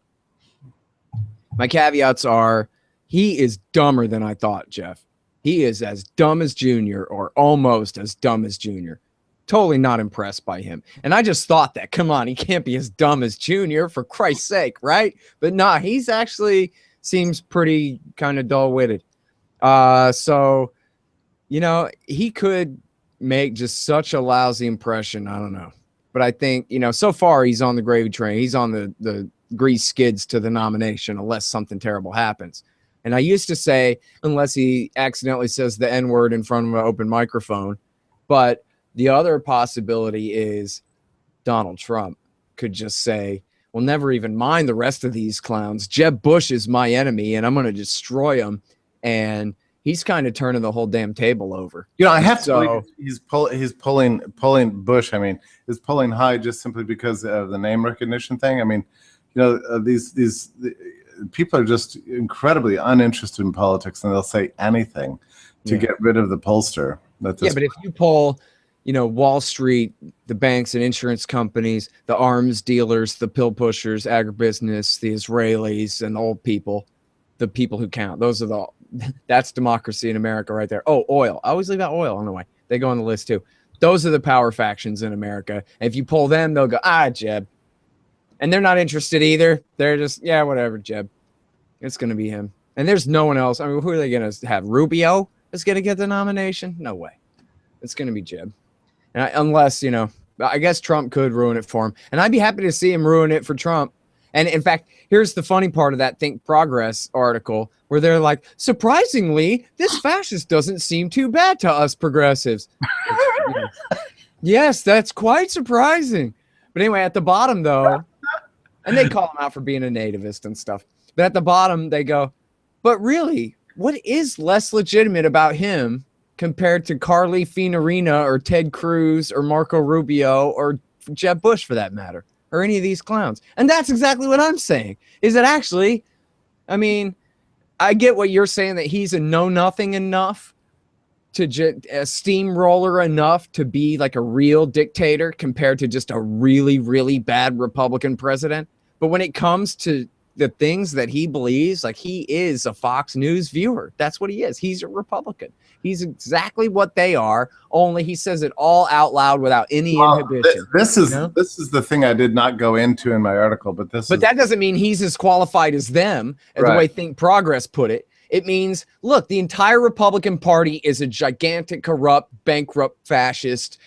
My caveats are, he is dumber than I thought, Jeff. He is as dumb as Junior, or almost as dumb as Junior. Totally not impressed by him. And I just thought that, come on, he can't be as dumb as Junior, for Christ's sake, right? But nah, he's actually seems pretty kind of dull-witted. So, he could make just such a lousy impression. I don't know. But I think, so far he's on the gravy train. He's on the grease skids to the nomination unless something terrible happens. And I used to say, unless he accidentally says the N-word in front of an open microphone. But the other possibility is Donald Trump could just say, well, never even mind the rest of these clowns. Jeb Bush is my enemy, and I'm going to destroy him. And he's kind of turning the whole damn table over. I have to believe he's pulling Bush. I mean, is pulling high just simply because of the name recognition thing. I mean, these people are just incredibly uninterested in politics, and they'll say anything to get rid of the pollster. But if you poll, Wall Street, the banks and insurance companies, the arms dealers, the pill pushers, agribusiness, the Israelis, and old people, the people who count. That's democracy in America right there. Oh, oil. I always leave out oil. I don't know why. They go on the list too. Those are the power factions in America. And if you poll them, they'll go, Jeb. And they're not interested either. They're just, yeah, whatever, Jeb. It's going to be him. And there's no one else. I mean, who are they going to have? Rubio is going to get the nomination? No way. It's going to be Jeb. And unless, I guess Trump could ruin it for him. And I'd be happy to see him ruin it for Trump. And in fact, here's the funny part of that Think Progress article where they're like, surprisingly, this fascist doesn't seem too bad to us progressives. Yes, that's quite surprising. But anyway, at the bottom, though, and they call him out for being a nativist and stuff. But at the bottom, they go, but really, what is less legitimate about him compared to Carly Fiorina or Ted Cruz or Marco Rubio or Jeb Bush, for that matter, or any of these clowns? And that's exactly what I'm saying, is that actually, I mean, I get what you're saying, that he's a know-nothing enough to a steamroller enough to be like a real dictator compared to just a really, really bad Republican president. But when it comes to the things that he believes, like, he is a Fox News viewer. That's what he is. He's a Republican. He's exactly what they are, only he says it all out loud without any inhibition. This is the thing I did not go into in my article, but that doesn't mean he's as qualified as them, the way Think Progress put it. It means, look, the entire Republican Party is a gigantic, corrupt, bankrupt, fascist,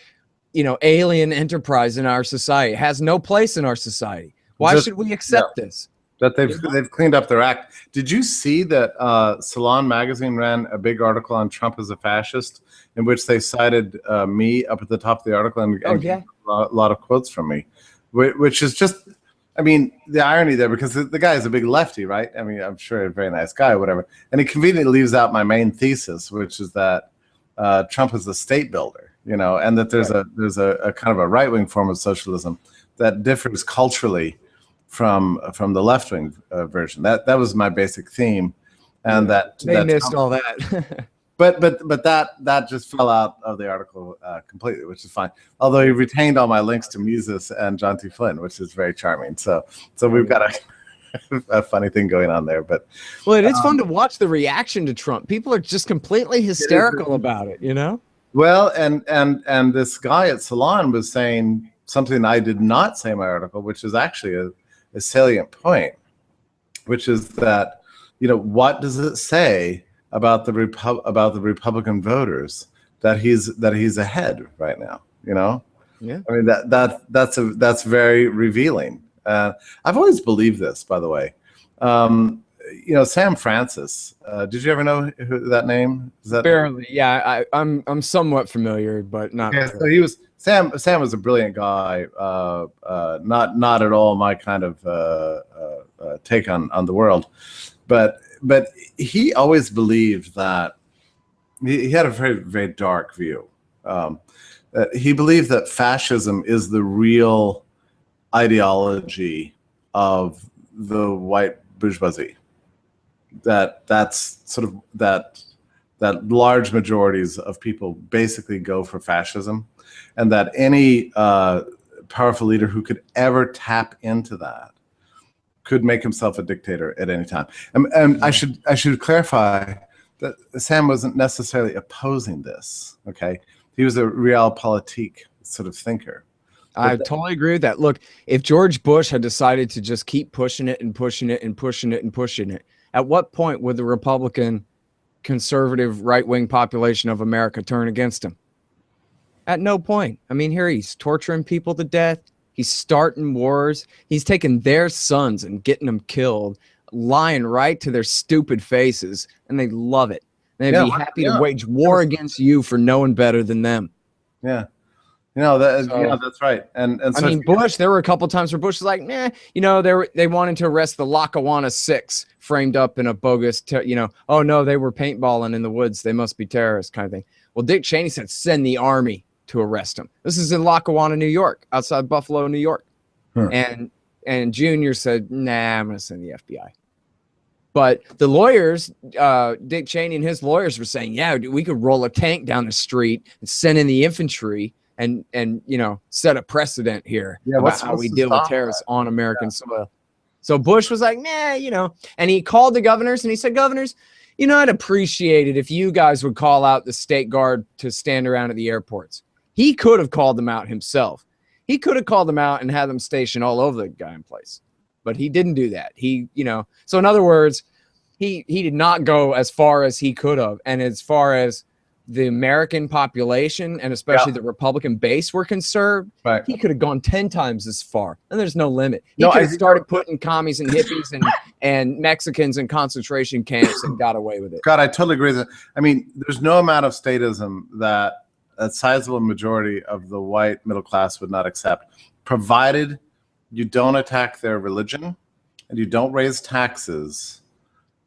alien enterprise in our society. It has no place in our society. Why should we accept this? That they've cleaned up their act. Did you see that Salon Magazine ran a big article on Trump as a fascist, in which they cited me up at the top of the article and a lot of quotes from me, which is just, I mean, the irony there, because the guy is a big lefty, right? I mean, I'm sure a very nice guy, whatever. And he conveniently leaves out my main thesis, which is that Trump is a state builder, and that there's a kind of a right-wing form of socialism that differs culturally from the left-wing version. That was my basic theme, and they missed all that. but that just fell out of the article completely, which is fine. Although he retained all my links to Mises and John T. Flynn, which is very charming. So we've got a funny thing going on there. But it is fun to watch the reaction to Trump. People are just completely hysterical about it, Well, and this guy at Salon was saying something I did not say in my article, which is actually a salient point, which is that, what does it say about the Republican voters that he's ahead right now? Yeah. I mean, that's very revealing. I've always believed this, by the way. Sam Francis. Did you ever know that name? Barely. Yeah, I'm somewhat familiar, but not. Yeah, so he was. Sam was a brilliant guy. Not at all my kind of take on the world, but he always believed that he had a very, very dark view. He believed that fascism is the real ideology of the white bourgeoisie. That's sort of that large majorities of people basically go for fascism, and that any powerful leader who could ever tap into that could make himself a dictator at any time. And I should clarify that Sam wasn't necessarily opposing this. Okay, he was a realpolitik sort of thinker. I totally agree with that. Look, if George Bush had decided to just keep pushing it and pushing it and pushing it and pushing it, at what point would the Republican, conservative, right-wing population of America turn against him? At no point. I mean, here he's torturing people to death. He's starting wars. He's taking their sons and getting them killed, lying right to their stupid faces, and they love it. They'd be happy to wage war against you for knowing better than them. Yeah. That's right. And I mean, Bush, there were a couple times where Bush was like, they wanted to arrest the Lackawanna Six framed up in a bogus, oh no, they were paintballing in the woods. They must be terrorists kind of thing. Well, Dick Cheney said, send the army to arrest him. This is in Lackawanna, New York, outside Buffalo, New York. And Junior said, nah, I'm going to send the FBI. But the lawyers, Dick Cheney and his lawyers were saying, yeah, we could roll a tank down the street and send in the infantry and set a precedent here about how we deal with terrorists on American soil. So Bush was like, nah, and he called the governors and he said, governors, I'd appreciate it if you guys would call out the state guard to stand around at the airports. He could have called them out himself. He could have called them out and had them stationed all over the damn place. But he didn't do that. So in other words, he did not go as far as he could have. And as far as the American population and especially the Republican base were conserved, he could have gone 10 times as far, and there's no limit. He could have started putting commies and hippies and Mexicans in concentration camps and got away with it. God, I totally agree with that. I mean, there's no amount of statism that a sizable majority of the white middle class would not accept, provided you don't attack their religion and you don't raise taxes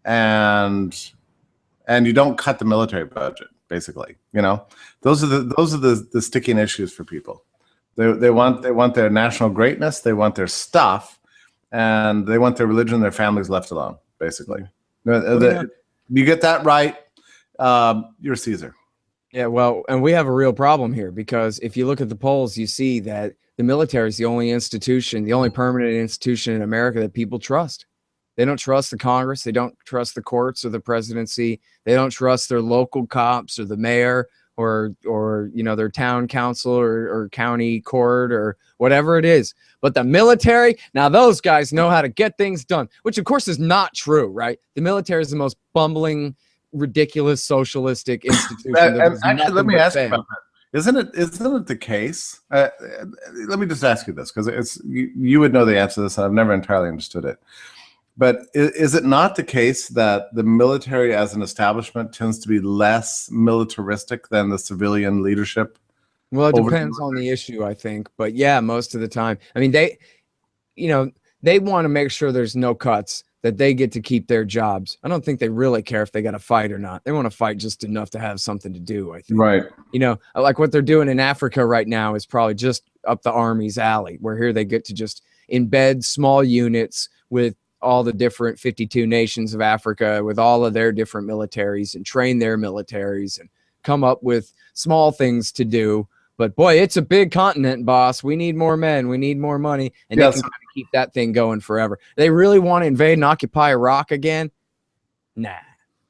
and you don't cut the military budget. Basically, you know, those are the sticking issues for people. They want their national greatness, they want their stuff, and they want their religion and their families left alone. Basically, you get that right, you're Caesar. Yeah, well, and we have a real problem here, because if you look at the polls, you see that the military is the only institution, the only permanent institution in America that people trust. They don't trust the Congress. They don't trust the courts or the presidency. They don't trust their local cops or the mayor or you know, their town council or county court or whatever it is. But the military, now those guys know how to get things done, which of course is not true, right? The military is the most bumbling, ridiculous, socialistic institution. Actually, let me ask you about that. Isn't it the case? Let me just ask you this, because it's you would know the answer to this, and I've never entirely understood it. But is it not the case that the military as an establishment tends to be less militaristic than the civilian leadership? Well, it depends on the issue, I think. But yeah, most of the time. I mean, they want to make sure there's no cuts, that they get to keep their jobs. I don't think they really care if they got to fight or not. They want to fight just enough to have something to do, I think. Right. You know, like what they're doing in Africa right now is probably just up the Army's alley, where here they get to just embed small units with all the different 52 nations of Africa, with all of their different militaries, and train their militaries and come up with small things to do. But boy, it's a big continent, boss. We need more men. We need more money. And they can kind of keep that thing going forever. They really want to invade and occupy Iraq again? Nah.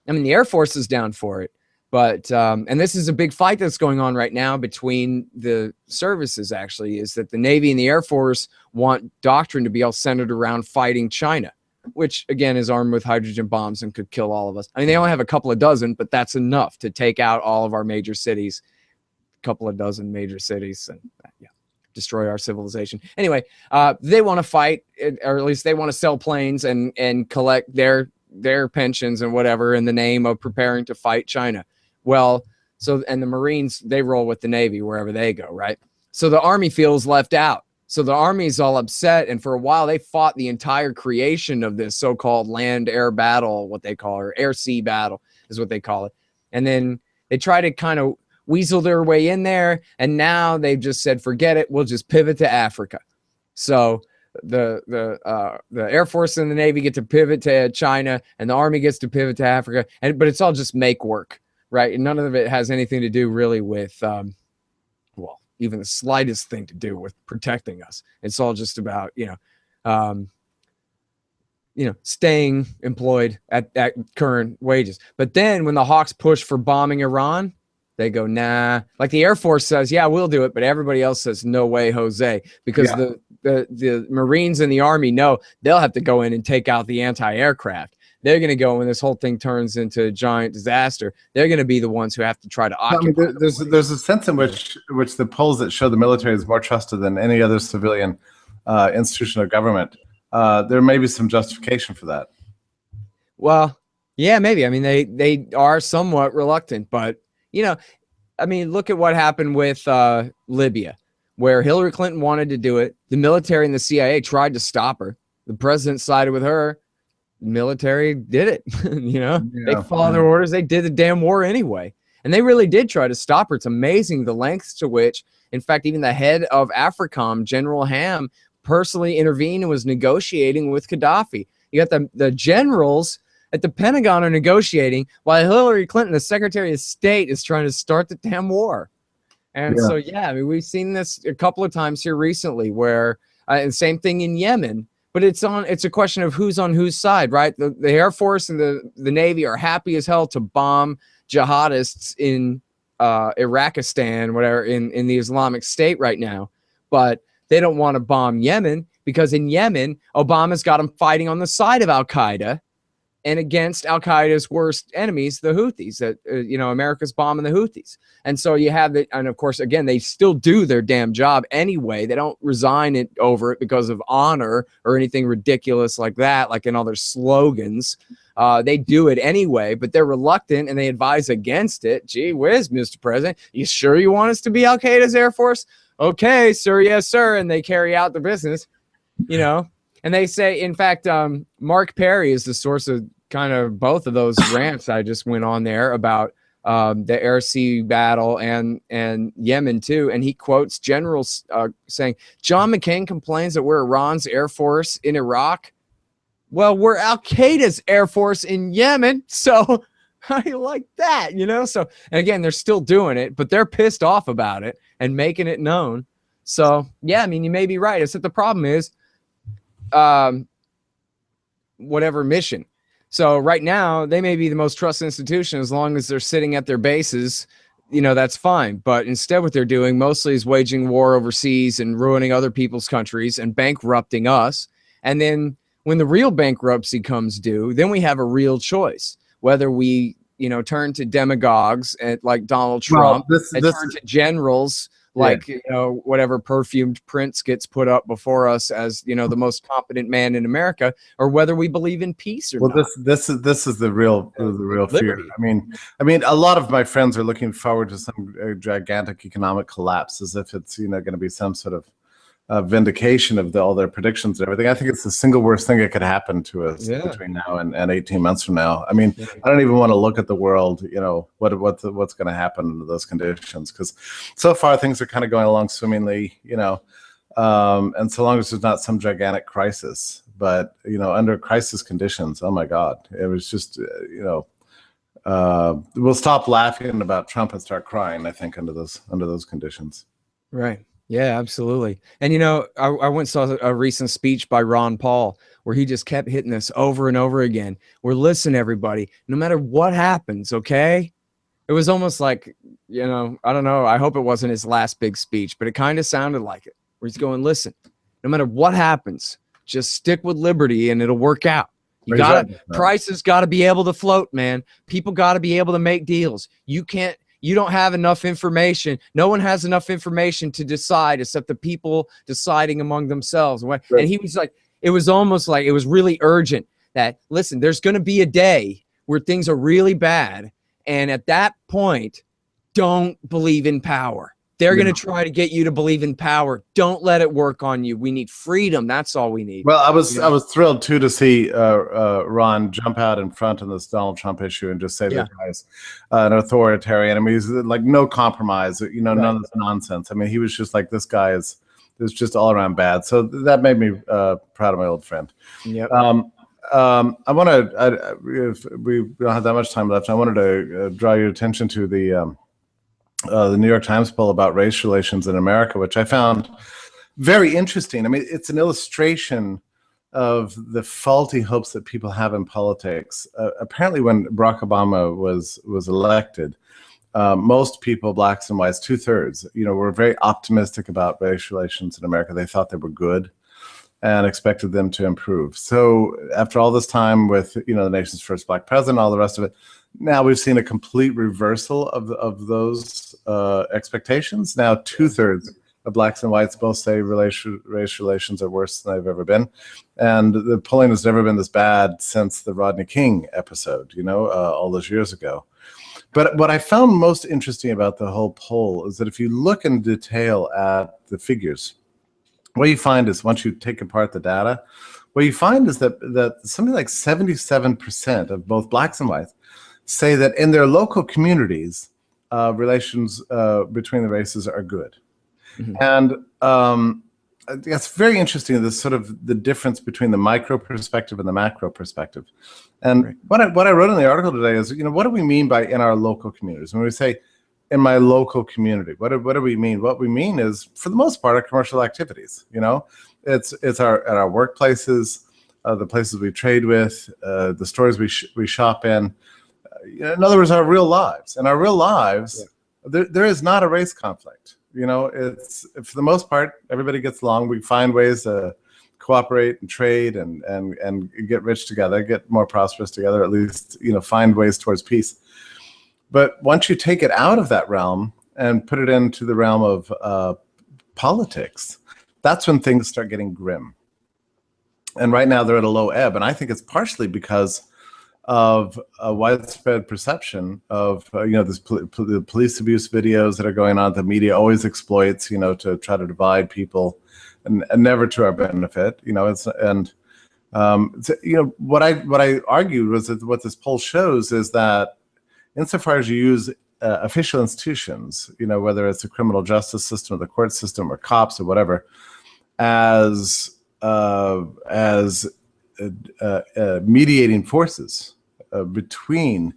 I mean, the Air Force is down for it. But, and this is a big fight that's going on right now between the services, actually, is that the Navy and the Air Force want doctrine to be all centered around fighting China, which again is armed with hydrogen bombs and could kill all of us. I mean, they only have a couple of dozen, but that's enough to take out all of our major cities, a couple of dozen major cities, and destroy our civilization. Anyway, they want to fight, or at least they want to sell planes and collect their pensions and whatever in the name of preparing to fight China. Well, and the Marines, they roll with the Navy wherever they go, right? So the Army feels left out. So the Army's all upset, and for a while they fought the entire creation of this so-called land-air battle, what they call it, or air-sea battle is what they call it. And then they try to kind of weasel their way in there, and now they've just said, forget it, we'll just pivot to Africa. So the Air Force and the Navy get to pivot to China, and the Army gets to pivot to Africa, but it's all just make work, right? And none of it has anything to do really with even the slightest thing to do with protecting us. It's all just about, staying employed at current wages. But then when the Hawks push for bombing Iran, they go, nah. Like the Air Force says, yeah, we'll do it. But everybody else says, no way, Jose, because the Marines and the Army know they'll have to go in and take out the anti-aircraft. They're going to go when this whole thing turns into a giant disaster. They're going to be the ones who have to try to occupy. I mean, there's a sense in which the polls that show the military is more trusted than any other civilian institution of government. There may be some justification for that. Well, yeah, maybe. I mean, they are somewhat reluctant, but look at what happened with Libya, where Hillary Clinton wanted to do it. The military and the CIA tried to stop her. The president sided with her. Military did it. They followed their orders. They did the damn war anyway, and they really did try to stop her. It's amazing the lengths to which, in fact, even the head of AFRICOM, General Ham, personally intervened and was negotiating with Gaddafi. You got the generals at the Pentagon are negotiating while Hillary Clinton, the Secretary of State, is trying to start the damn war. And I mean, we've seen this a couple of times here recently, where and same thing in Yemen. But it's a question of who's on whose side, right? The Air Force and the Navy are happy as hell to bomb jihadists in Iraqistan, whatever, in the Islamic State right now. But they don't want to bomb Yemen, because in Yemen, Obama's got them fighting on the side of Al-Qaeda, and against Al Qaeda's worst enemies, the Houthis. That America's bombing the Houthis, and so you have and of course, again, they still do their damn job anyway. They don't resign it over it because of honor or anything ridiculous like that, like in all their slogans. They do it anyway, but they're reluctant and they advise against it. Gee whiz, Mr. President, you sure you want us to be Al Qaeda's Air Force? Okay, sir, yes, sir, and they carry out the business, And they say, in fact, Mark Perry is the source of kind of both of those rants I just went on there about the air-sea battle and Yemen too. And he quotes generals saying, John McCain complains that we're Iran's Air Force in Iraq. Well, we're Al Qaeda's Air Force in Yemen. So how do you like that? So, and again, they're still doing it, but they're pissed off about it and making it known. So, yeah, I mean, you may be right. It's that the problem is, whatever mission. So right now they may be the most trusted institution as long as they're sitting at their bases, that's fine. But instead what they're doing mostly is waging war overseas and ruining other people's countries and bankrupting us. And then when the real bankruptcy comes due, then we have a real choice, whether we, turn to demagogues like Donald Trump and turn to generals like, whatever perfumed prince gets put up before us as, the most competent man in America, or whether we believe in peace or not. This is the real fear. I mean, a lot of my friends are looking forward to some gigantic economic collapse as if it's, going to be some sort of vindication of all their predictions and everything. I think it's the single worst thing that could happen to us between now and 18 months from now. I mean, I don't even want to look at the world, what's going to happen under those conditions, because so far things are kind of going along swimmingly, and so long as there's not some gigantic crisis. But, under crisis conditions, oh my God, it was just, we'll stop laughing about Trump and start crying, I think, under those conditions. Right. Yeah, absolutely. And, I went and saw a recent speech by Ron Paul where he just kept hitting this over and over again. We're listening, everybody, no matter what happens, okay? It was almost like, I don't know. I hope it wasn't his last big speech, but it kind of sounded like it, where he's going, listen, no matter what happens, just stick with liberty and it'll work out. Prices got to be able to float, man. People got to be able to make deals. You don't have enough information. No one has enough information to decide except the people deciding among themselves. Right. And he was like, it was almost like it was really urgent that, listen, there's going to be a day where things are really bad. And at that point, don't believe in power. They're going to try to get you to believe in power. Don't let it work on you. We need freedom. That's all we need. Well, I was thrilled too to see Ron jump out in front of this Donald Trump issue and just say that guy's an authoritarian. I mean, he's like no compromise. None of this nonsense. I mean, he was just like, this guy is just all around bad. So that made me proud of my old friend. Yep. I want to. If we don't have that much time left, I wanted to draw your attention to the New York Times poll about race relations in America, which I found very interesting. I mean, it's an illustration of the faulty hopes that people have in politics. Apparently, when Barack Obama was elected, most people, blacks and whites, 2/3, were very optimistic about race relations in America. They thought they were good and expected them to improve. So after all this time with, the nation's first black president, all the rest of it, now we've seen a complete reversal of those expectations. Now 2/3 of blacks and whites both say race relations are worse than they've ever been. And the polling has never been this bad since the Rodney King episode, all those years ago. But what I found most interesting about the whole poll is that if you look in detail at the figures, what you find is, once you take apart the data, what you find is that something like 77% of both blacks and whites say that in their local communities, relations between the races are good. Mm-hmm. And it's very interesting, this sort of the difference between the micro perspective and the macro perspective. And what I wrote in the article today is, what do we mean by in our local communities? When we say in my local community, what do we mean? What we mean is, for the most part, our commercial activities. It's at our workplaces, the places we trade with, the stores we shop in. In other words, our real lives. In our real lives, there is not a race conflict. It's, for the most part, everybody gets along. We find ways to cooperate and trade and get rich together, get more prosperous together, at least, you know, find ways towards peace. But once you take it out of that realm and put it into the realm of politics, that's when things start getting grim. And right now they're at a low ebb. And I think it's partially because of a widespread perception of, you know, this the police abuse videos that are going on. The media always exploits, you know, to try to divide people and never to our benefit, you know. You know, what I argued was that what this poll shows is that insofar as you use official institutions, you know, whether it's the criminal justice system or the court system or cops or whatever, as mediating forces between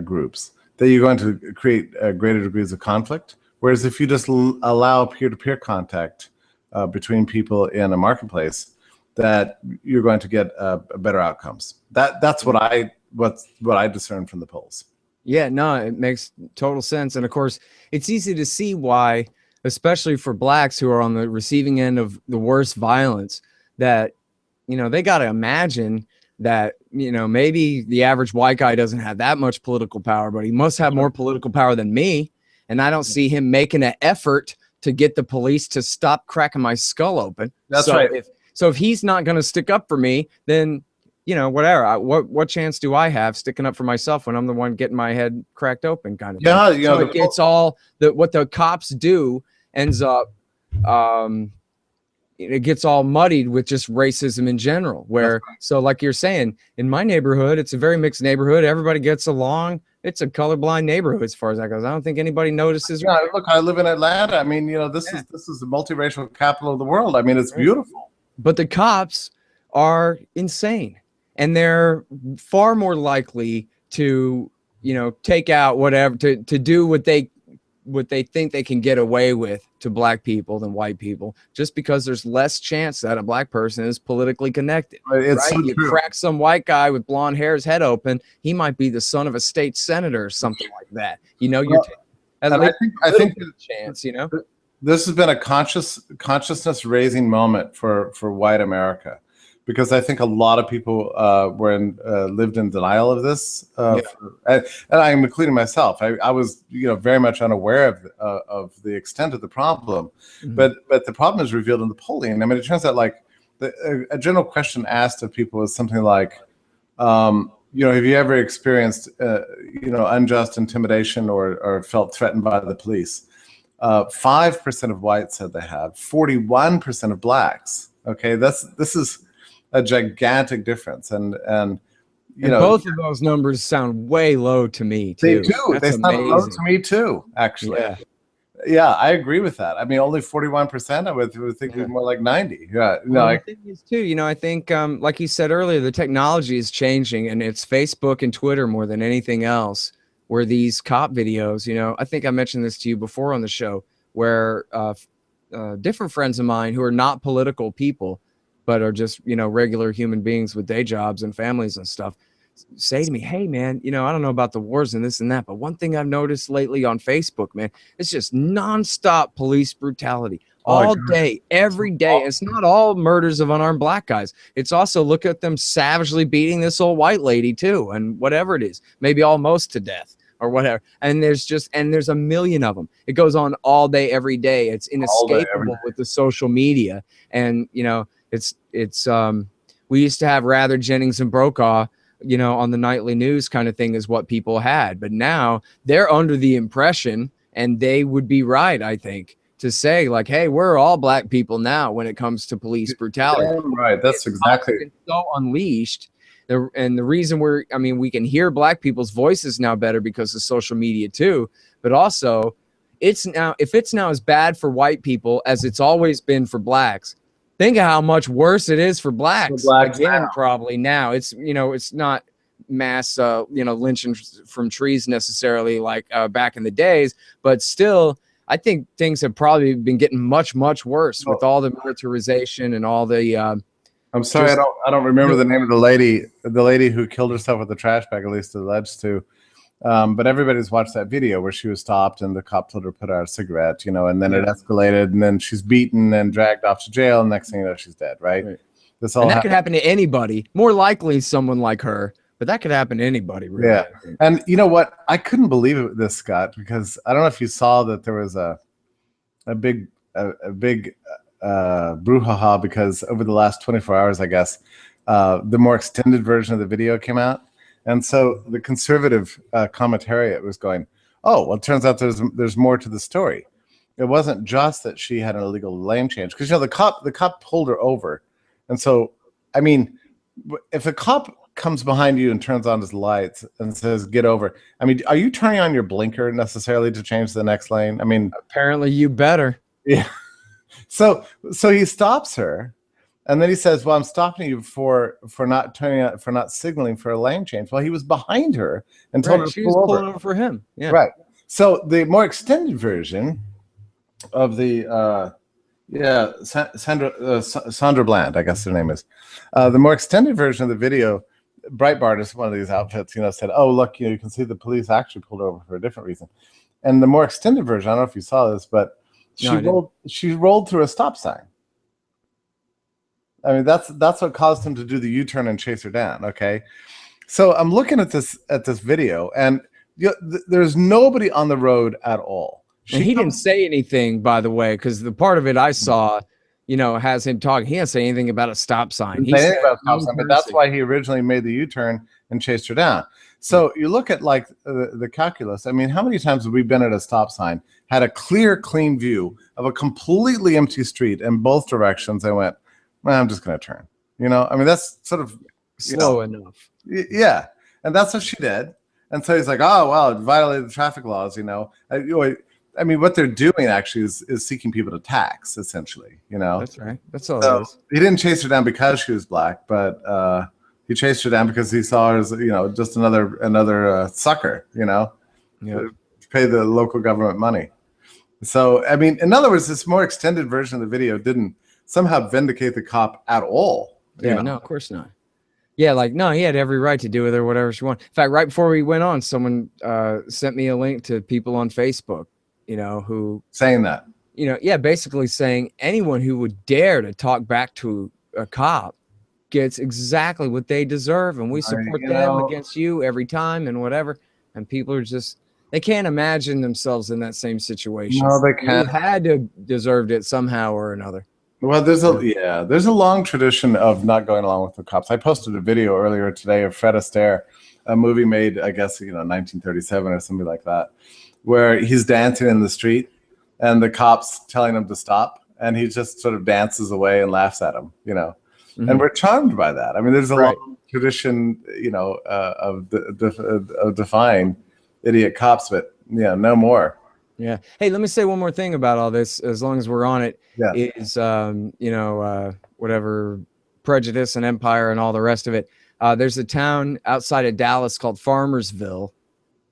groups, that you're going to create greater degrees of conflict. Whereas if you just allow peer-to-peer contact between people in a marketplace, that you're going to get better outcomes. That's what I discern from the polls. Yeah, no, it makes total sense. And of course, it's easy to see why, especially for blacks who are on the receiving end of the worst violence, that, you know, they got to imagine that, you know, maybe the average white guy doesn't have that much political power, but he must have more political power than me. And I don't see him making an effort to get the police to stop cracking my skull open. That's right. If he's not going to stick up for me, then, you know, whatever. What chance do I have sticking up for myself when I'm the one getting my head cracked open, kind of thing? Yeah, you know, so it's all what the cops do ends up, it gets all muddied with just racism in general. Where, so like you're saying, in my neighborhood, it's a very mixed neighborhood. Everybody gets along. It's a colorblind neighborhood as far as that goes. I don't think anybody notices. Yeah, look, I live in Atlanta. I mean, you know, this is the multiracial capital of the world. I mean, it's beautiful. But the cops are insane. And they're far more likely to, you know, take out whatever, to do what they think they can get away with to black people than white people, just because there's less chance that a black person is politically connected. It's right? so You true. crack some white guy with blonde hair, his head open, he might be the son of a state senator or something like that. You know, I think chance, you know. This has been a consciousness raising moment for white America, because I think a lot of people lived in denial of this, and I'm including myself. I was, you know, very much unaware of the extent of the problem, but the problem is revealed in the polling. I mean, it turns out, like, a general question asked of people is something like, you know, have you ever experienced, you know, unjust intimidation or felt threatened by the police? 5% of whites said they have. 41% of blacks. Okay, this is a gigantic difference, and you know, both of those numbers sound way low to me too. They do. They sound low to me too, actually. Yeah, I agree with that. I mean, only 41%. I would think more like 90. Yeah, no. The thing is too, you know, I think, like you said earlier, the technology is changing, and it's Facebook and Twitter more than anything else, where these cop videos, you know, I think I mentioned this to you before on the show, where different friends of mine who are not political people, but are just, you know, regular human beings with day jobs and families and stuff, say to me, hey, man, you know, I don't know about the wars and this and that, but one thing I've noticed lately on Facebook, man, it's just nonstop police brutality all day, every day. It's not all murders of unarmed black guys. It's also, look at them savagely beating this old white lady too, and whatever it is, maybe almost to death or whatever. And there's a million of them. It goes on all day, every day. It's inescapable with the social media. And, you know, we used to have Rather, Jennings, and Brokaw, you know, on the nightly news kind of thing is what people had. But now they're under the impression, and they would be right, I think, to say, like, hey, we're all black people now when it comes to police brutality. Yeah, right. That's exactly. It's so unleashed. And the reason we can hear black people's voices now better because of social media too, but also if it's now as bad for white people as it's always been for blacks, think of how much worse it is for blacks. Again, probably now it's, you know, it's not mass, you know, lynching from trees necessarily like back in the days, but still, I think things have probably been getting much, much worse with all the militarization and all the. I'm sorry, I don't remember the name of the lady who killed herself with a trash bag, at least alleged to. But everybody's watched that video where she was stopped and the cop told her to put out a cigarette, you know, and then it escalated, and then she's beaten and dragged off to jail, and next thing you know, she's dead, right? this all And that happened. could happen to anybody. More likely someone like her, but that could happen to anybody, really. Yeah. And you know what? I couldn't believe it, this, Scott, because I don't know if you saw that there was a big brouhaha because over the last 24 hours, I guess, the more extended version of the video came out. And so the conservative commentariat was going, oh, well, it turns out there's more to the story. It wasn't just that she had an illegal lane change, because, you know, the cop pulled her over. And so, I mean, if a cop comes behind you and turns on his lights and says, get over, I mean, are you turning on your blinker necessarily to change the next lane? I mean, apparently you better. Yeah. So he stops her, and then he says, well, I'm stopping you for not signaling for a lane change. Well, he was behind her and told her to pull over. Pulling over for him. Yeah. Right. So the more extended version of the Sandra Bland, I guess her name is, the more extended version of the video, Breitbart is one of these outfits, you know, said, oh, look, you know, you can see the police actually pulled over for a different reason. And the more extended version, I don't know if you saw this, but she rolled through a stop sign. I mean, that's what caused him to do the U-turn and chase her down. Okay, so I'm looking at this video, and there's nobody on the road at all. And he didn't say anything, by the way, because the part of it I saw, you know, has him talking. He didn't say anything about a stop sign. He said about a stop sign, but that's why he originally made the U-turn and chased her down. So you look at like the calculus. I mean, how many times have we been at a stop sign, had a clear, clean view of a completely empty street in both directions? I went, well, I'm just going to turn. You know, I mean, that's sort of slow enough. Yeah, and that's what she did. And so he's like, oh, well, it violated the traffic laws. You know, I mean, what they're doing actually is seeking people to tax, essentially. You know, that's right. That's all so it is. He didn't chase her down because she was black, but he chased her down because he saw her as, you know, just another sucker, you know, to pay the local government money. So, I mean, in other words, this more extended version of the video didn't somehow vindicate the cop at all. Yeah, no, of course not. Yeah, like, no, he had every right to do with her whatever she wanted. In fact, right before we went on, someone sent me a link to people on Facebook, you know, who saying that, you know, yeah, basically saying anyone who would dare to talk back to a cop gets exactly what they deserve, and we support them against you every time and whatever. And people are just, they can't imagine themselves in that same situation. No, they can't. You had to deserved it somehow or another. Well, there's a long tradition of not going along with the cops. I posted a video earlier today of Fred Astaire, a movie made, I guess, you know, 1937 or something like that, where he's dancing in the street and the cops telling him to stop, and he just sort of dances away and laughs at him, you know. Mm-hmm. And we're charmed by that. I mean, there's a long tradition, you know, of defying idiot cops, but yeah, no more. Yeah. Hey, let me say one more thing about all this, as long as we're on it. Yeah. Is you know, whatever prejudice and empire and all the rest of it. There's a town outside of Dallas called Farmersville,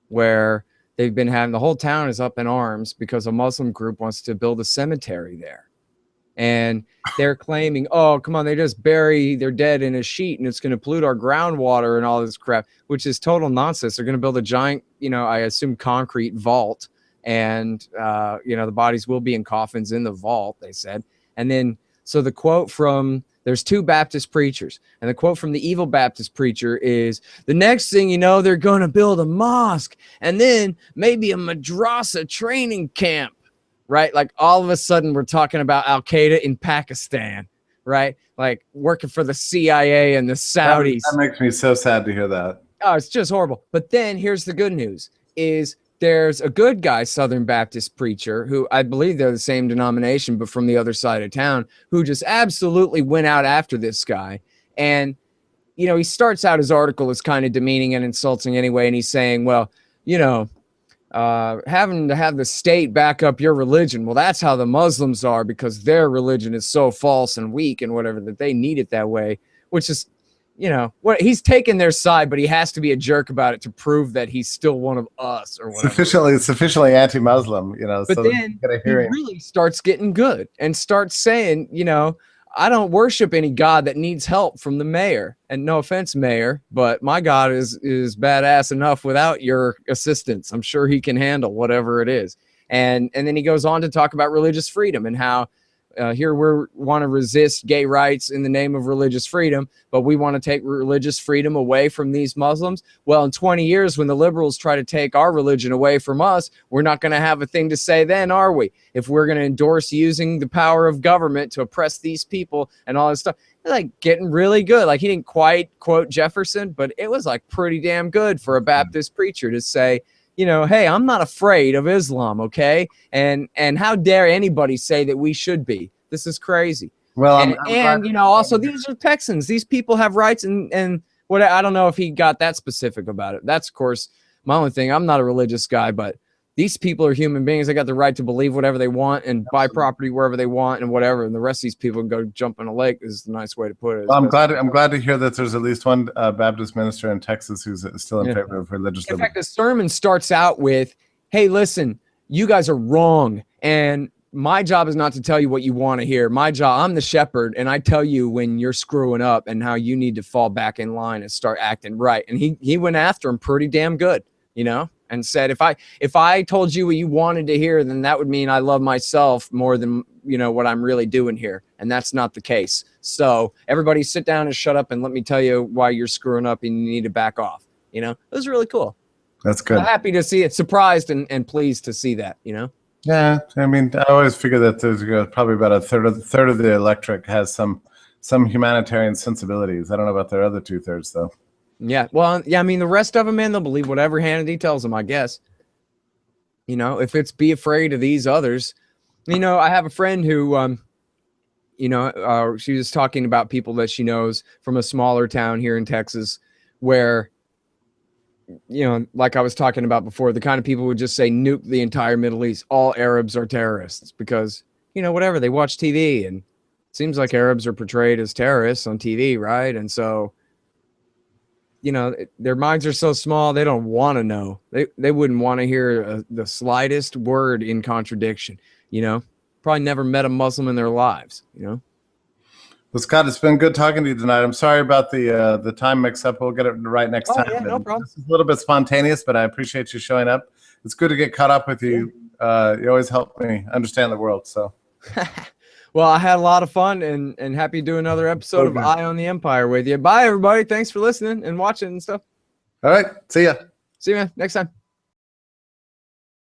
where they've been having, the whole town is up in arms because a Muslim group wants to build a cemetery there. And they're claiming, oh, come on, they just bury their dead in a sheet and it's going to pollute our groundwater and all this crap, which is total nonsense. They're going to build a giant, you know, I assume concrete vault, and, you know, the bodies will be in coffins in the vault, they said. And then, so the quote from, there's two Baptist preachers, and the quote from the evil Baptist preacher is, the next thing you know, they're going to build a mosque and then maybe a madrasa training camp. Right? Like all of a sudden we're talking about Al-Qaeda in Pakistan, right? Like working for the CIA and the Saudis. That makes me so sad to hear that. Oh, it's just horrible. But then here's the good news is there's a good guy, Southern Baptist preacher, who I believe they're the same denomination, but from the other side of town, who just absolutely went out after this guy. And, you know, he starts out his article as kind of demeaning and insulting anyway. And he's saying, well, you know, having to have the state back up your religion. Well, that's how the Muslims are, because their religion is so false and weak and whatever, that they need it that way, which is, you know, what he's taking their side, but he has to be a jerk about it to prove that he's still one of us or whatever. Sufficiently anti-Muslim, you know. But so then he really starts getting good and starts saying, you know, I don't worship any God that needs help from the mayor. And no offense, mayor, but my God is badass enough without your assistance. I'm sure he can handle whatever it is. And then he goes on to talk about religious freedom and how here we want to resist gay rights in the name of religious freedom, but we want to take religious freedom away from these Muslims. Well, in 20 years, when the liberals try to take our religion away from us, we're not going to have a thing to say then, are we? If we're going to endorse using the power of government to oppress these people and all this stuff. Like getting really good. Like he didn't quite quote Jefferson, but it was like pretty damn good for a Baptist preacher to say, you know, hey, I'm not afraid of Islam, okay? And how dare anybody say that we should be? This is crazy. Well, and you know, also these are Texans. These people have rights, and what I don't know if he got that specific about it. That's of course my only thing. I'm not a religious guy, but these people are human beings. They got the right to believe whatever they want and buy property wherever they want and whatever. And the rest of these people can go jump in a lake is the nice way to put it. Well, I'm glad to hear that there's at least one Baptist minister in Texas who's still in favor of religious liberty. In fact, the sermon starts out with, hey, listen, you guys are wrong. And my job is not to tell you what you want to hear. My job, I'm the shepherd, and I tell you when you're screwing up and how you need to fall back in line and start acting right. And he went after him pretty damn good, you know? And said, if I told you what you wanted to hear, then that would mean I love myself more than, you know, what I'm really doing here. And that's not the case. So everybody sit down and shut up and let me tell you why you're screwing up and you need to back off. You know, it was really cool. That's good. I'm happy to see it. Surprised and pleased to see that, you know? Yeah. I mean, I always figure that there's probably about a third of the electorate has some humanitarian sensibilities. I don't know about their other 2/3 though. Yeah, well, yeah, I mean, the rest of them, man, they'll believe whatever Hannity tells them, I guess. You know, if it's be afraid of these others. You know, I have a friend who, she was talking about people that she knows from a smaller town here in Texas where, you know, like I was talking about before, the kind of people would just say nuke the entire Middle East. All Arabs are terrorists because, you know, whatever, they watch TV and it seems like Arabs are portrayed as terrorists on TV, right? And so, you know, their minds are so small, they don't want to know. They wouldn't want to hear the slightest word in contradiction, you know. Probably never met a Muslim in their lives, you know. Well, Scott, it's been good talking to you tonight. I'm sorry about the time mix-up. We'll get it right next time. Yeah, no problem. This is a little bit spontaneous, but I appreciate you showing up. It's good to get caught up with you. You always help me understand the world, so. Well, I had a lot of fun and happy to do another episode of Eye on the Empire with you. Bye, everybody. Thanks for listening and watching and stuff. All right. See ya. See you, man. Next time.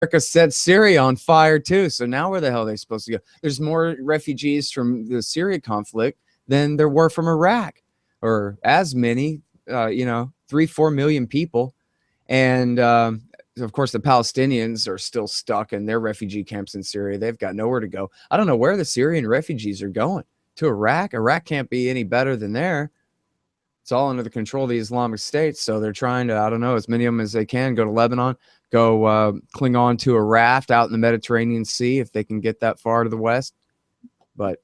America set Syria on fire, too. So now where the hell are they supposed to go? There's more refugees from the Syria conflict than there were from Iraq, or as many, 3-4 million people. And of course, the Palestinians are still stuck in their refugee camps in Syria. They've got nowhere to go. I don't know where the Syrian refugees are going. To Iraq? Iraq can't be any better than there. It's all under the control of the Islamic State. So they're trying to, I don't know, as many of them as they can, go to Lebanon, go cling on to a raft out in the Mediterranean Sea if they can get that far to the west. But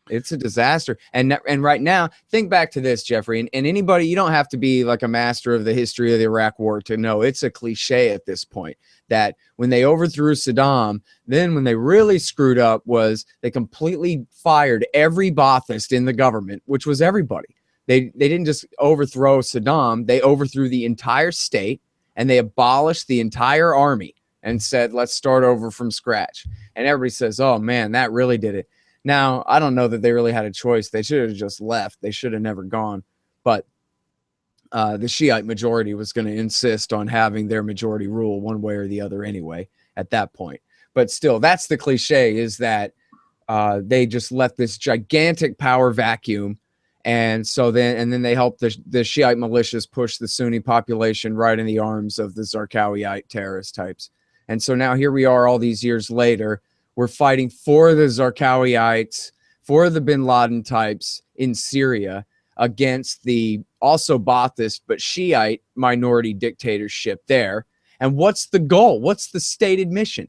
it's a disaster. And right now, think back to this, Jeffrey, and anybody, you don't have to be like a master of the history of the Iraq war to know it's a cliche at this point that when they overthrew Saddam, then when they really screwed up was they completely fired every Ba'athist in the government, which was everybody. They didn't just overthrow Saddam, they overthrew the entire state and they abolished the entire army and said, let's start over from scratch. And everybody says, oh man, that really did it. Now, I don't know that they really had a choice. They should have just left. They should have never gone. But the Shiite majority was going to insist on having their majority rule one way or the other anyway at that point. But still, that's the cliche, is that they just left this gigantic power vacuum. And so then they helped the Shiite militias push the Sunni population right in the arms of the Zarqawiyite terrorist types. And so now here we are all these years later. We're fighting for the Zarqawiyites, for the bin Laden types in Syria against the also Ba'athist but Shiite minority dictatorship there. And what's the goal? What's the stated mission?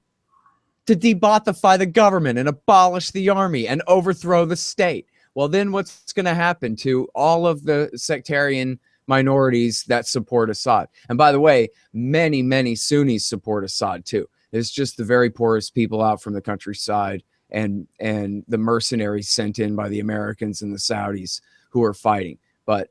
To de-Ba'athify the government and abolish the army and overthrow the state. Well, then what's going to happen to all of the sectarian minorities that support Assad? And by the way, many, many Sunnis support Assad too. It's just the very poorest people out from the countryside and the mercenaries sent in by the Americans and the Saudis who are fighting. But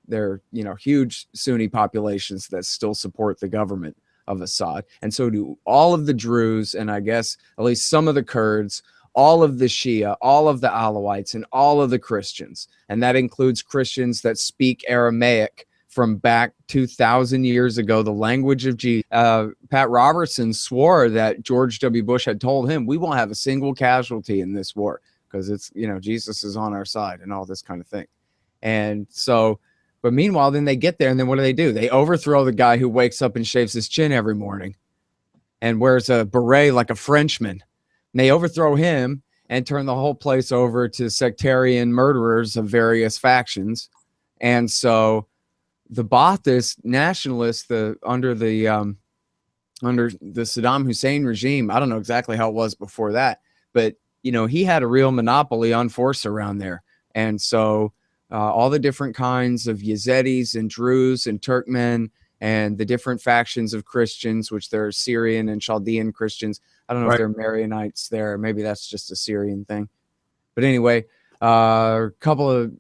they're, huge Sunni populations that still support the government of Assad. And so do all of the Druze, and I guess at least some of the Kurds, all of the Shia, all of the Alawites, and all of the Christians. And that includes Christians that speak Aramaic from back 2,000 years ago, the language of Jesus. Pat Robertson swore that George W. Bush had told him, we won't have a single casualty in this war because it's, Jesus is on our side and all this kind of thing. And so, but meanwhile, then they get there and then what do? They overthrow the guy who wakes up and shaves his chin every morning and wears a beret like a Frenchman. And they overthrow him and turn the whole place over to sectarian murderers of various factions. And so the Ba'athist nationalists, under the Saddam Hussein regime, I don't know exactly how it was before that, but he had a real monopoly on force around there. And so all the different kinds of Yazidis and Druze and Turkmen and the different factions of Christians, which there are Syrian and Chaldean Christians. I don't know if they're Maronites there. Maybe that's just a Syrian thing. But anyway, a couple of,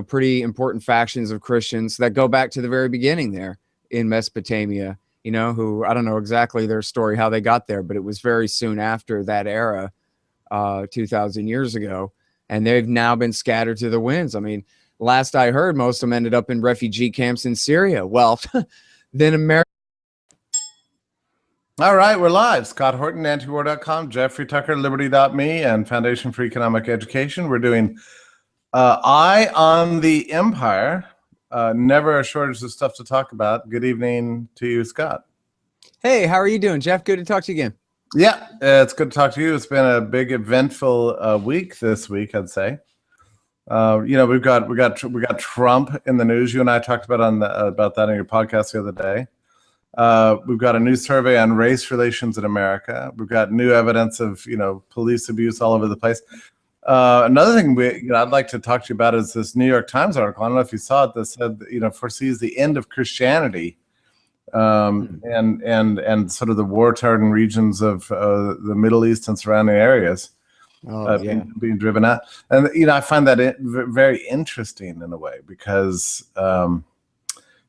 pretty important factions of Christians that go back to the very beginning there in Mesopotamia, who I don't know exactly their story, how they got there, but it was very soon after that era, 2,000 years ago. And they've now been scattered to the winds. I mean, last I heard, most of them ended up in refugee camps in Syria. Well, then America. All right, we're live. Scott Horton, antiwar.com, Jeffrey Tucker, Liberty.me, and Foundation for Economic Education. We're doing Eye on the Empire. Never a shortage of stuff to talk about. Good evening to you, Scott. Hey, how are you doing, Jeff? Good to talk to you again. Yeah, it's good to talk to you. It's been a big, eventful week this week, I'd say. We've got Trump in the news. You and I talked about about that on your podcast the other day. We've got a new survey on race relations in America. We've got new evidence of police abuse all over the place. Another thing I'd like to talk to you about is this New York Times article. I don't know if you saw it. That said foresees the end of Christianity, and sort of the war-torn regions of the Middle East and surrounding areas. Being driven out. And I find that very interesting in a way because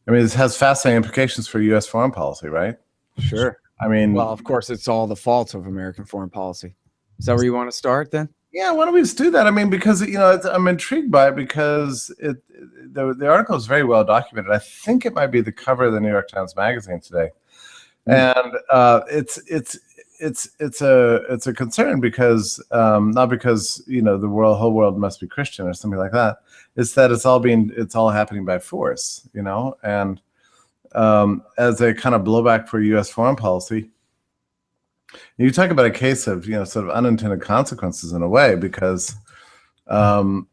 this has fascinating implications for U.S. foreign policy, right? Sure. Well, of course, it's all the fault of American foreign policy. Is that where you want to start then? Yeah, why don't we just do that? Because I'm intrigued by it because the article is very well documented. I think it might be the cover of the New York Times Magazine today, and it's a concern because not because the whole world must be Christian or something like that. It's that it's all happening by force, and as a kind of blowback for U.S. foreign policy. You talk about a case of sort of unintended consequences in a way because the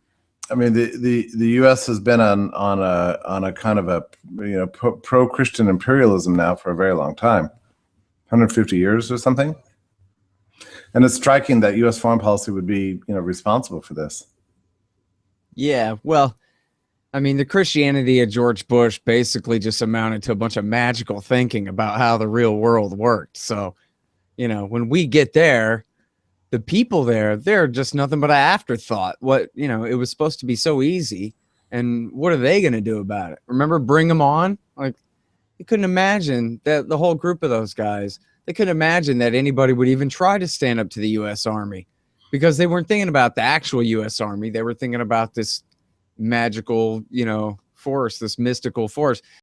U.S. has been on a kind of a pro-Christian imperialism now for a very long time. 150 years or something. And it's striking that U.S. foreign policy would be, responsible for this. Yeah, well, the Christianity of George Bush basically just amounted to a bunch of magical thinking about how the real world worked. So, when we get there, the people there, they're just nothing but an afterthought. It was supposed to be so easy. And what are they going to do about it? Remember, bring them on? Like, you couldn't imagine that the whole group of those guys, they couldn't imagine that anybody would even try to stand up to the U.S. Army because they weren't thinking about the actual U.S. Army. They were thinking about this magical, force, this mystical force.